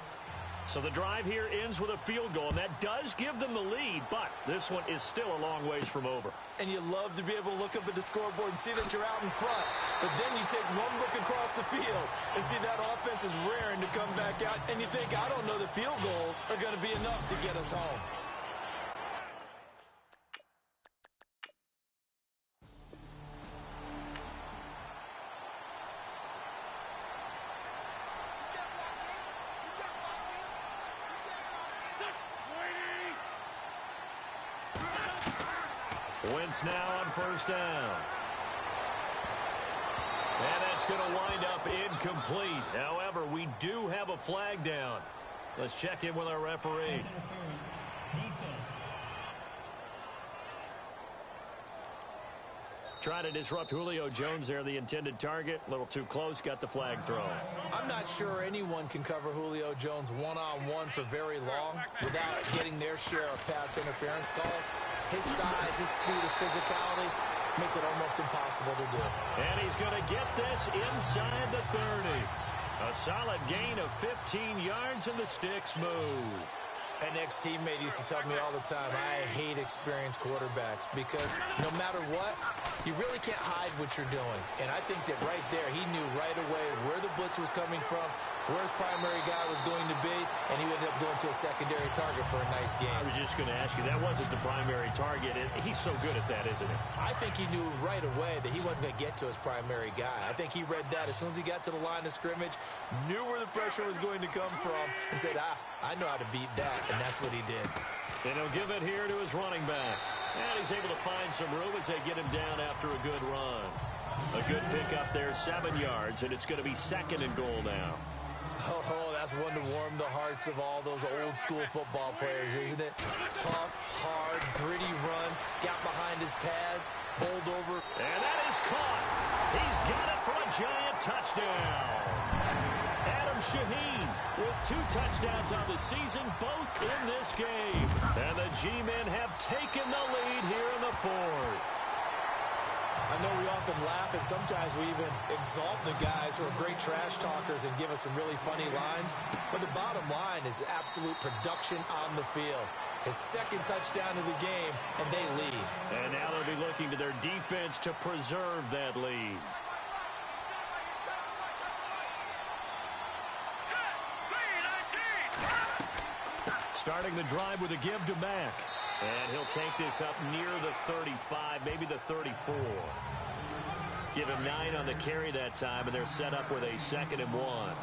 So the drive here ends with a field goal, and that does give them the lead, but this one is still a long ways from over. And you love to be able to look up at the scoreboard and see that you're out in front. But then you take one look across the field and see that offense is raring to come back out, and you think, I don't know, the field goals are going to be enough to get us home. Wentz now on first down. And that's going to wind up incomplete. However, we do have a flag down. Let's check in with our referee. Pass interference. Defense. Trying to disrupt Julio Jones there, the intended target. A little too close, got the flag thrown. I'm not sure anyone can cover Julio Jones one-on-one for very long without getting their share of pass interference calls. His size, his speed, his physicality makes it almost impossible to do. And he's going to get this inside the 30. A solid gain of 15 yards, and the sticks move. An ex-teammate used to tell me all the time, I hate experienced quarterbacks because no matter what, you really can't hide what you're doing. And I think that right there, he knew right away where the blitz was coming from, where his primary guy was going to be, and he ended up going to a secondary target for a nice game. I was just going to ask you, that wasn't the primary target. He's so good at that, isn't he? I think he knew right away that he wasn't going to get to his primary guy. I think he read that as soon as he got to the line of scrimmage, knew where the pressure was going to come from, and said, I know how to beat that, and that's what he did. And he'll give it here to his running back. And he's able to find some room as they get him down after a good run. A good pickup there, 7 yards, and it's going to be 2nd and goal now. Oh, that's one to warm the hearts of all those old-school football players, isn't it? Tough, hard, gritty run, got behind his pads, bowled over. And that is caught. He's got it for a giant touchdown. Adam Shaheen with 2 touchdowns on the season, both in this game. And the G-men have taken the lead here in the 4th. I know we often laugh, and sometimes we even exalt the guys who are great trash talkers and give us some really funny lines. But the bottom line is absolute production on the field. His 2nd touchdown of the game, and they lead. And now they'll be looking to their defense to preserve that lead. Starting the drive with a give to Mack. And he'll take this up near the 35, maybe the 34. Give him 9 on the carry that time, and they're set up with a 2nd and 1.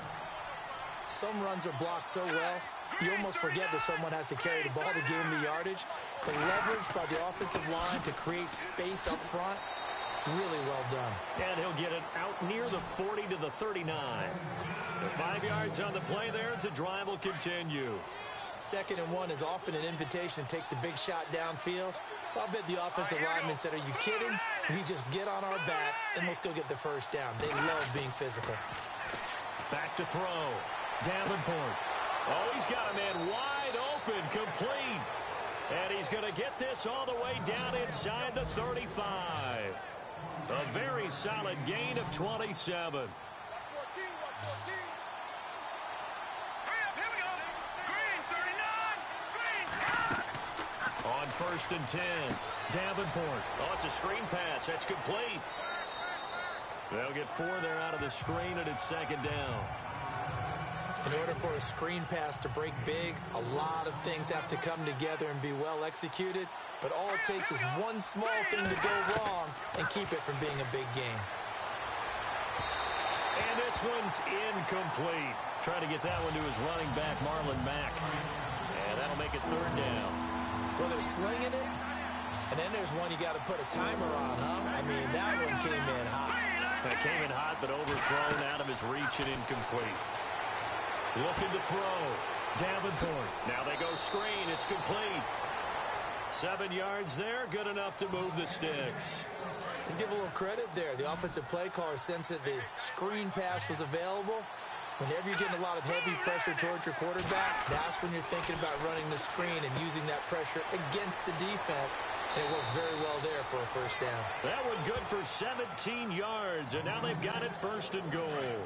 Some runs are blocked so well, you almost forget that someone has to carry the ball to gain the yardage. The leverage by the offensive line to create space up front, really well done. And he'll get it out near the 40 to the 39. The 5 yards on the play there, and the drive will continue. 2nd and 1 is often an invitation to take the big shot downfield. I'll bet the offensive lineman said, are you kidding? We just get on our backs and let's go get the first down. They love being physical. Back to throw. Davenport. Oh, he's got a man wide open, complete. And he's going to get this all the way down inside the 35. A very solid gain of 27. On 1st and 10, Davenport. Oh, it's a screen pass. That's complete. They'll get 4 there out of the screen, and it's 2nd down. In order for a screen pass to break big, a lot of things have to come together and be well executed. But all it takes is one small thing to go wrong and keep it from being a big game. And this one's incomplete. Trying to get that one to his running back, Marlon Mack. And that'll make it 3rd down. Well, they're slinging it, and then there's one you got to put a timer on, huh? I mean, that one came in hot. It came in hot, but overthrown out of his reach and incomplete. Looking to throw. Davenport. Now they go screen. It's complete. 7 yards there. Good enough to move the sticks. Let's give a little credit there. The offensive play caller sensed that the screen pass was available. Whenever you're getting a lot of heavy pressure towards your quarterback, that's when you're thinking about running the screen and using that pressure against the defense. And it worked very well there for a first down. That one good for 17 yards, and now they've got it 1st and goal.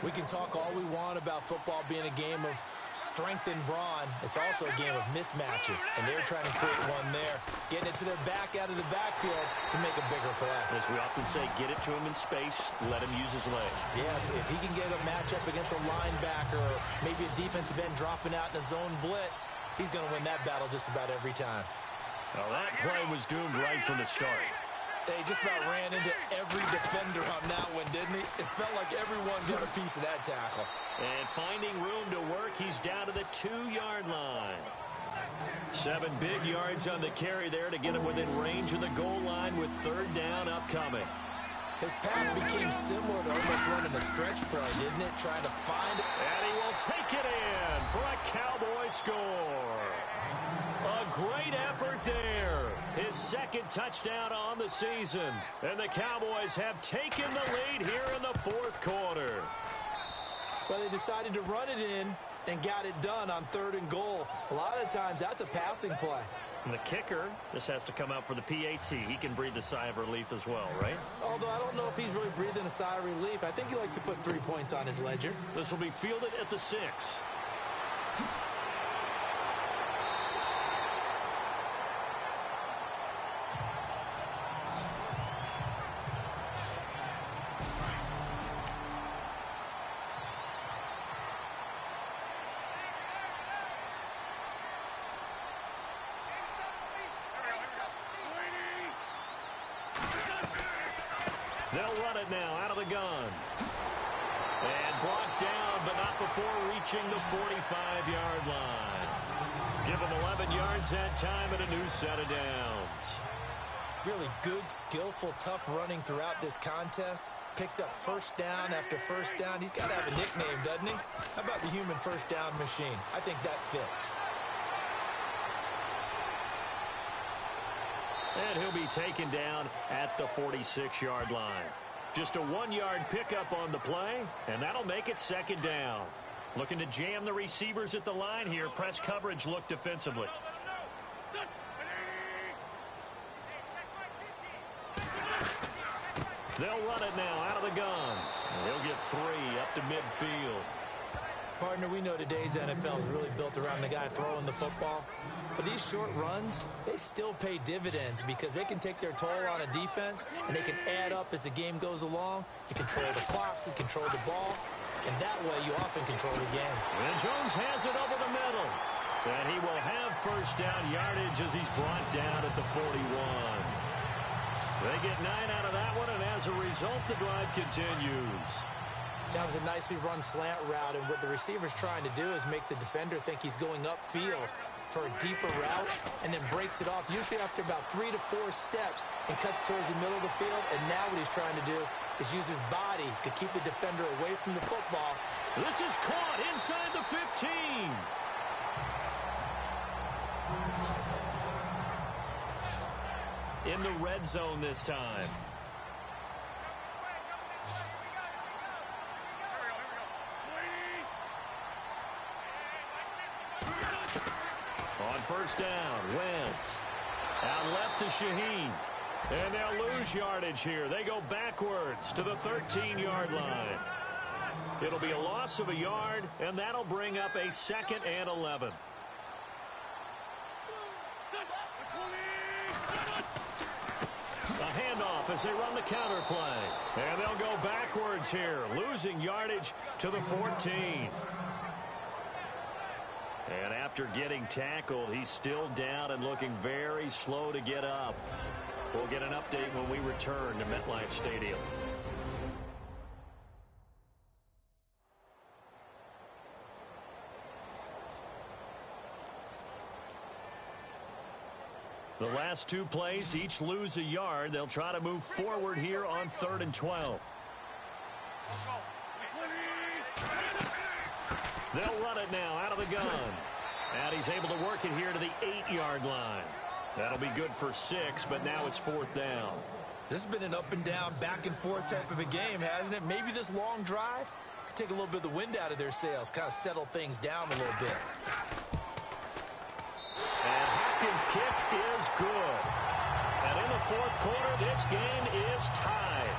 We can talk all we want about football being a game of strength and brawn. It's also a game of mismatches, and they're trying to create one there, getting it to their back out of the backfield to make a bigger play. As we often say, get it to him in space, let him use his leg. Yeah, if he can get a matchup against a linebacker or maybe a defensive end dropping out in a zone blitz, he's going to win that battle just about every time. Well, that play was doomed right from the start. They just about ran into every defender on that one, didn't he? It felt like everyone got a piece of that tackle. And finding room to work, he's down to the 2-yard line. 7 big yards on the carry there to get him within range of the goal line with 3rd down upcoming. His path became similar to almost running a stretch play, didn't it? Trying to find it. And he will take it in for a Cowboy score. A great effort there. His 2nd touchdown on the season. And the Cowboys have taken the lead here in the 4th quarter. Well, they decided to run it in and got it done on 3rd and goal. A lot of times, that's a passing play. And the kicker just has to come out for the PAT. He can breathe a sigh of relief as well, right? Although I don't know if he's really breathing a sigh of relief. I think he likes to put 3 points on his ledger. This will be fielded at the 6. They'll run it now out of the gun. And brought down, but not before reaching the 45-yard line. Give him 11 yards that time and a new set of downs. Really good, skillful, tough running throughout this contest. Picked up 1st down after 1st down. He's got to have a nickname, doesn't he? How about the human 1st down machine? I think that fits. And he'll be taken down at the 46-yard line. Just a 1-yard pickup on the play, and that'll make it 2nd down. Looking to jam the receivers at the line here. Press coverage look defensively. They'll run it now out of the gun. And they'll get 3 up to midfield. Partner, we know today's NFL is really built around the guy throwing the football. But these short runs, they still pay dividends because they can take their toll on a defense, and they can add up as the game goes along. You control the clock, you control the ball, and that way you often control the game. And Jones has it over the middle. And he will have 1st down yardage as he's brought down at the 41. They get 9 out of that one, and as a result, the drive continues. That was a nicely run slant route, and what the receiver's trying to do is make the defender think he's going upfield for a deeper route, and then breaks it off, usually after about 3 to 4 steps, and cuts towards the middle of the field. And now what he's trying to do is use his body to keep the defender away from the football. This is caught inside the 15. In the red zone this time. On 1st down, Wentz. Out left to Shaheen. And they'll lose yardage here. They go backwards to the 13-yard line. It'll be a loss of a yard, and that'll bring up a 2nd and 11. A handoff as they run the counter play. And they'll go backwards here, losing yardage to the 14. And after getting tackled, he's still down and looking very slow to get up. We'll get an update when we return to MetLife Stadium. The last 2 plays, each lose a yard. They'll try to move forward here on 3rd and 12. They'll run it now out of the gun. And he's able to work it here to the 8-yard line. That'll be good for 6, but now it's 4th down. This has been an up and down, back and forth type of a game, hasn't it? Maybe this long drive could take a little bit of the wind out of their sails, kind of settle things down a little bit. And Hopkins' kick is good. And in the 4th quarter, this game is tied.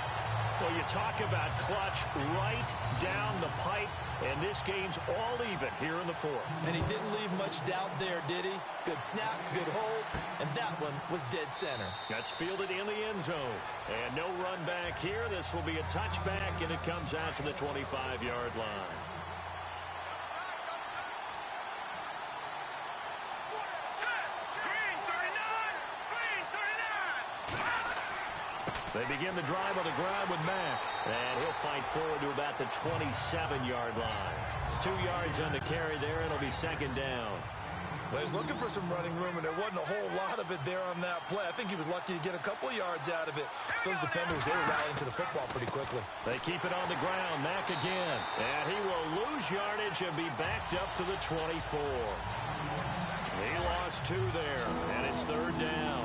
Well, you talk about clutch right down the pipe, and this game's all even here in the fourth. And he didn't leave much doubt there, did he? Good snap, good hold, and that one was dead center. That's fielded in the end zone. And no run back here. This will be a touchback, and it comes out to the 25-yard line. They begin the drive on the ground with Mack. And he'll fight forward to about the 27-yard line. 2 yards on the carry there, and it'll be second down. Well, he was looking for some running room, and there wasn't a whole lot of it there on that play. I think he was lucky to get a couple of yards out of it. So those defenders, they were rallying to the football pretty quickly. They keep it on the ground. Mack again. And he will lose yardage and be backed up to the 24. He lost 2 there, and it's third down.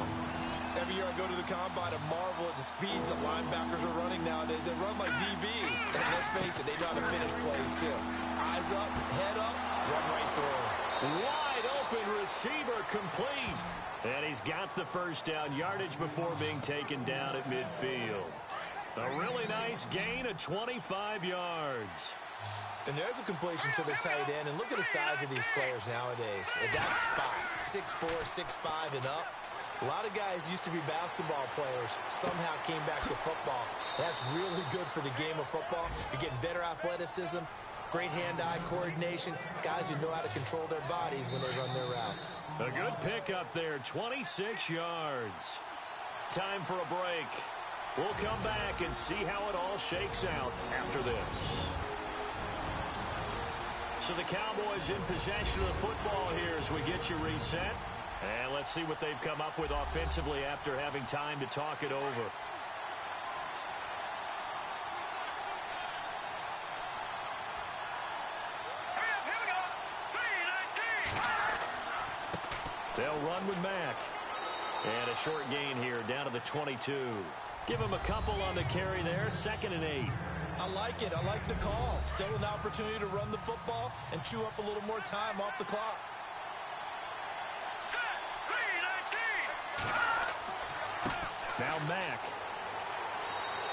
Every year I go to the combine and marvel at the speeds that linebackers are running nowadays. They run like DBs. And let's face it, they know how to finish plays too. Eyes up, head up, run right through. Wide open receiver complete. And he's got the first down yardage before being taken down at midfield. A really nice gain of 25 yards. And there's a completion to the tight end. And look at the size of these players nowadays. At that spot, 6'4", 6'5", and up. A lot of guys used to be basketball players, somehow came back to football. That's really good for the game of football. You're getting better athleticism, great hand-eye coordination, guys who know how to control their bodies when they run their routes. A good pickup there, 26 yards. Time for a break. We'll come back and see how it all shakes out after this. So the Cowboys in possession of the football here as we get you reset. And let's see what they've come up with offensively after having time to talk it over. They'll run with Mack. And a short gain here down to the 22. Give him a couple on the carry there, 2nd and 8. I like it. I like the call. Still an opportunity to run the football and chew up a little more time off the clock. Now Mack.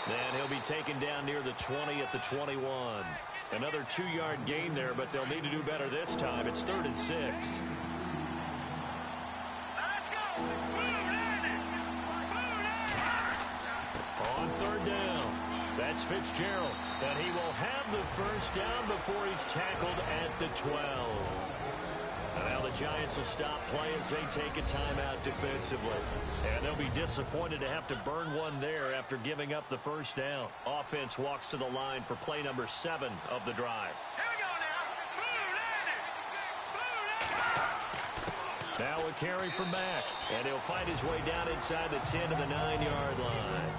And he'll be taken down near the 20 at the 21. Another 2-yard gain there, but they'll need to do better this time. It's 3rd and 6. On 3rd down, that's Fitzgerald. And he will have the first down before he's tackled at the 12. And now the Giants will stop play as they take a timeout defensively. And they'll be disappointed to have to burn one there after giving up the first down. Offense walks to the line for play number 7 of the drive. Now a carry from Mack. And he'll find his way down inside the 10 to the 9-yard line.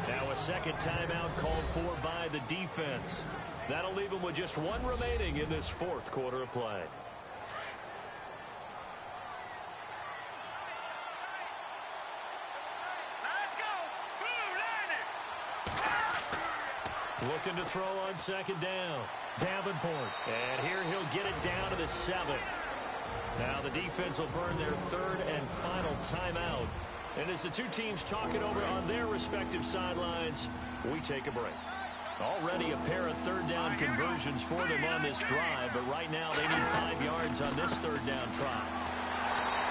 Now a second timeout called for by the defense. That'll leave him with just 1 remaining in this 4th quarter of play. Looking to throw on 2nd down. Davenport. And here he'll get it down to the 7. Now the defense will burn their 3rd and final timeout. And as the two teams talk it over on their respective sidelines, we take a break. Already a pair of 3rd down conversions for them on this drive, but right now they need 5 yards on this 3rd down try.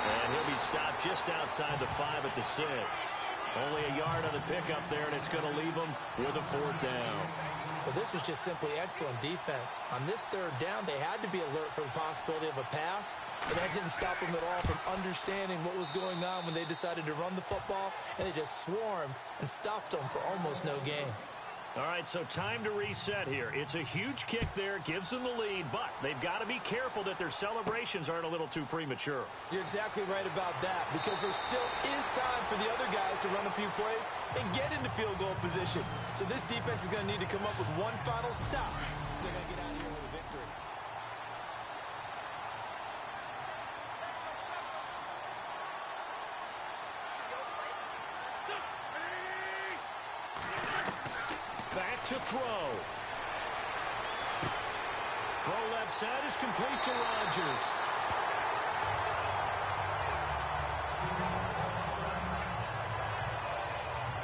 And he'll be stopped just outside the 5 at the 6. Only a yard on the pickup there, and it's going to leave them with a 4th down. Well, this was just simply excellent defense. On this 3rd down, they had to be alert for the possibility of a pass, but that didn't stop them at all from understanding what was going on when they decided to run the football, and they just swarmed and stuffed them for almost no gain. All right, so time to reset here. It's a huge kick there, gives them the lead, but they've got to be careful that their celebrations aren't a little too premature. You're exactly right about that, because there still is time for the other guys to run a few plays and get into field goal position. So this defense is going to need to come up with one final stop if they're going to get out of here with a victory. Back to throw. Throw left side is complete to Rodgers.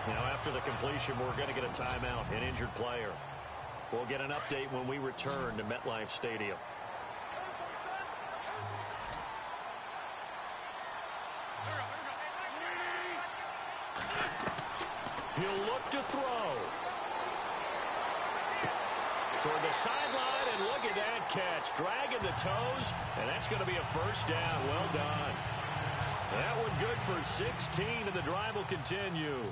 Now After the completion, we're going to get a timeout, an injured player. We'll get an update when we return to MetLife Stadium. He'll look to throw. Toward the sideline, and look at that catch. Dragging the toes, and that's going to be a first down. Well done. That one good for 16, and the drive will continue.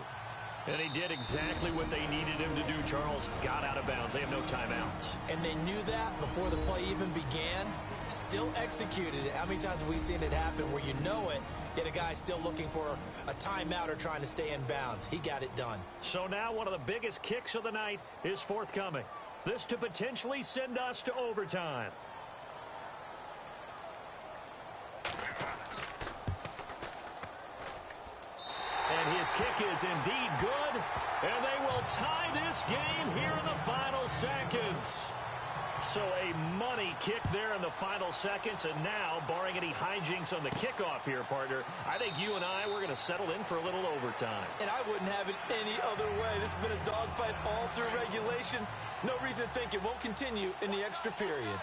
And he did exactly what they needed him to do, Charles. Got out of bounds. They have no timeouts. And they knew that before the play even began. Still executed it. How many times have we seen it happen where you know it, yet a guy's still looking for a timeout or trying to stay in bounds? He got it done. So now one of the biggest kicks of the night is forthcoming. This to potentially send us to overtime. And his kick is indeed good. And they will tie this game here in the final seconds. So a money kick there in the final seconds. And now, barring any hijinks on the kickoff here, partner, I think you and I, we're going to settle in for a little overtime. And I wouldn't have it any other way. This has been a dogfight all through regulation. No reason to think it won't continue in the extra period.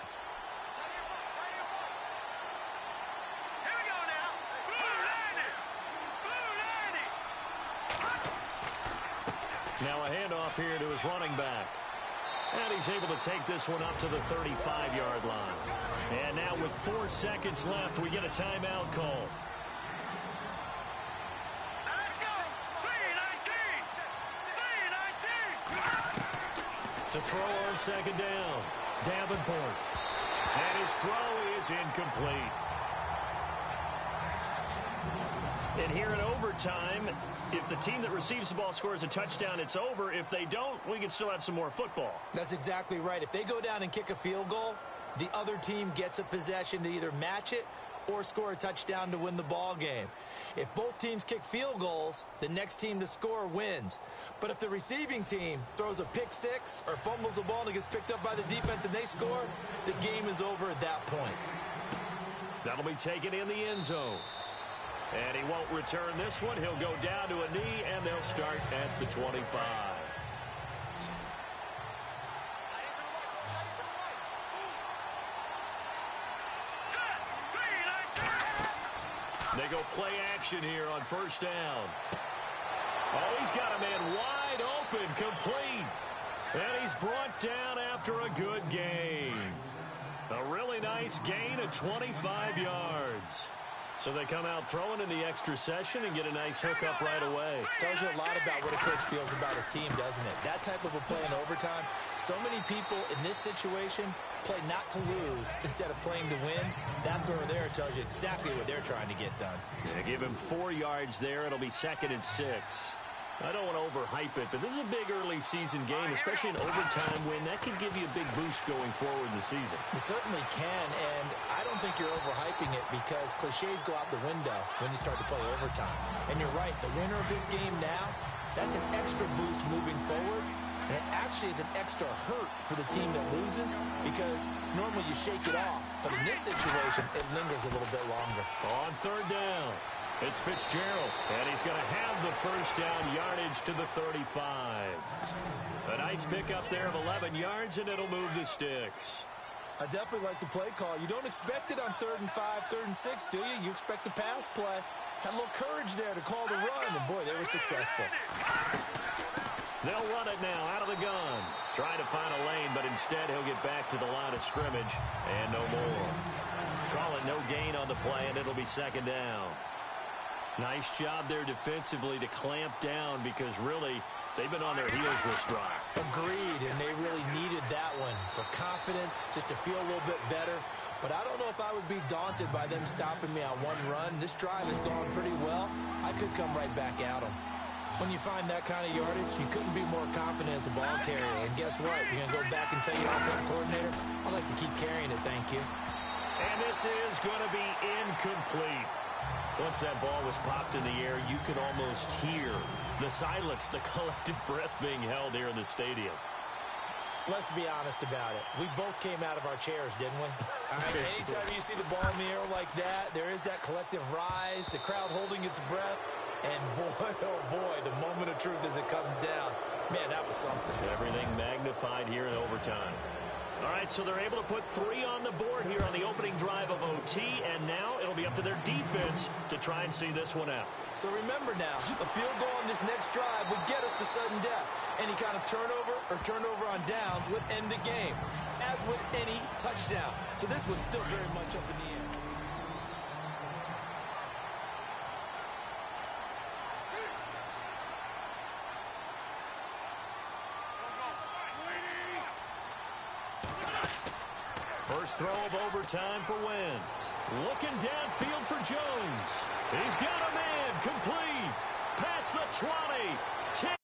Now a handoff here to his running back. And he's able to take this one up to the 35-yard line. And now with 4 seconds left, we get a timeout call. Let's go! 3-19! To throw on second down, Davenport. And his throw is incomplete. And here in overtime, if the team that receives the ball scores a touchdown, it's over. If they don't, we can still have some more football. That's exactly right. If they go down and kick a field goal, the other team gets a possession to either match it or score a touchdown to win the ball game. If both teams kick field goals, the next team to score wins. But if the receiving team throws a pick six or fumbles the ball and it gets picked up by the defense and they score, the game is over at that point. That'll be taken in the end zone. And he won't return this one. He'll go down to a knee, and they'll start at the 25. They go play action here on first down. Oh, he's got a man wide open, complete. And he's brought down after a good gain. A really nice gain of 25 yards. So they come out throwing in the extra session and get a nice hook up right away. Tells you a lot about what a coach feels about his team, doesn't it? That type of a play in overtime, so many people in this situation play not to lose instead of playing to win. That throw there tells you exactly what they're trying to get done. They give him 4 yards there. It'll be 2nd and 6. I don't want to overhype it, but this is a big early season game, especially an overtime win. That can give you a big boost going forward in the season. It certainly can, and I don't think you're overhyping it because cliches go out the window when you start to play overtime. And you're right, the winner of this game now, that's an extra boost moving forward, and it actually is an extra hurt for the team that loses because normally you shake it off, but in this situation, it lingers a little bit longer. On third down, it's Fitzgerald, and he's going to have the first down yardage to the 35. A nice pickup there of 11 yards, and it'll move the sticks. I definitely like the play call. You don't expect it on 3rd and 5, 3rd and 6, do you? You expect a pass play. Had a little courage there to call the run, and boy, they were successful. They'll run it now out of the gun. Trying to find a lane, but instead he'll get back to the line of scrimmage, and no more. Call it no gain on the play, and it'll be 2nd down. Nice job there defensively to clamp down because really they've been on their heels this drive. Agreed, and they really needed that one for confidence, just to feel a little bit better. But I don't know if I would be daunted by them stopping me on one run. This drive has gone pretty well. I could come right back at them. When you find that kind of yardage, you couldn't be more confident as a ball carrier. And guess what? You're going to go back and tell your offensive coordinator, I'd like to keep carrying it, thank you. And this is going to be incomplete. Once that ball was popped in the air, you could almost hear the silence, the collective breath being held here in the stadium. Let's be honest about it. We both came out of our chairs, didn't we? All right, anytime you see the ball in the air like that, there is that collective rise, the crowd holding its breath. And boy, oh boy, the moment of truth as it comes down. Man, that was something. Everything magnified here in overtime. All right, so they're able to put 3 on the board here on the opening drive of OT, and now it'll be up to their defense to try and see this one out. So remember now, a field goal on this next drive would get us to sudden death. Any kind of turnover or turnover on downs would end the game, as would any touchdown. So this one's still very much up in the air. First throw of overtime for Wentz. Looking downfield for Jones. He's got a man complete. Past the 20. 10.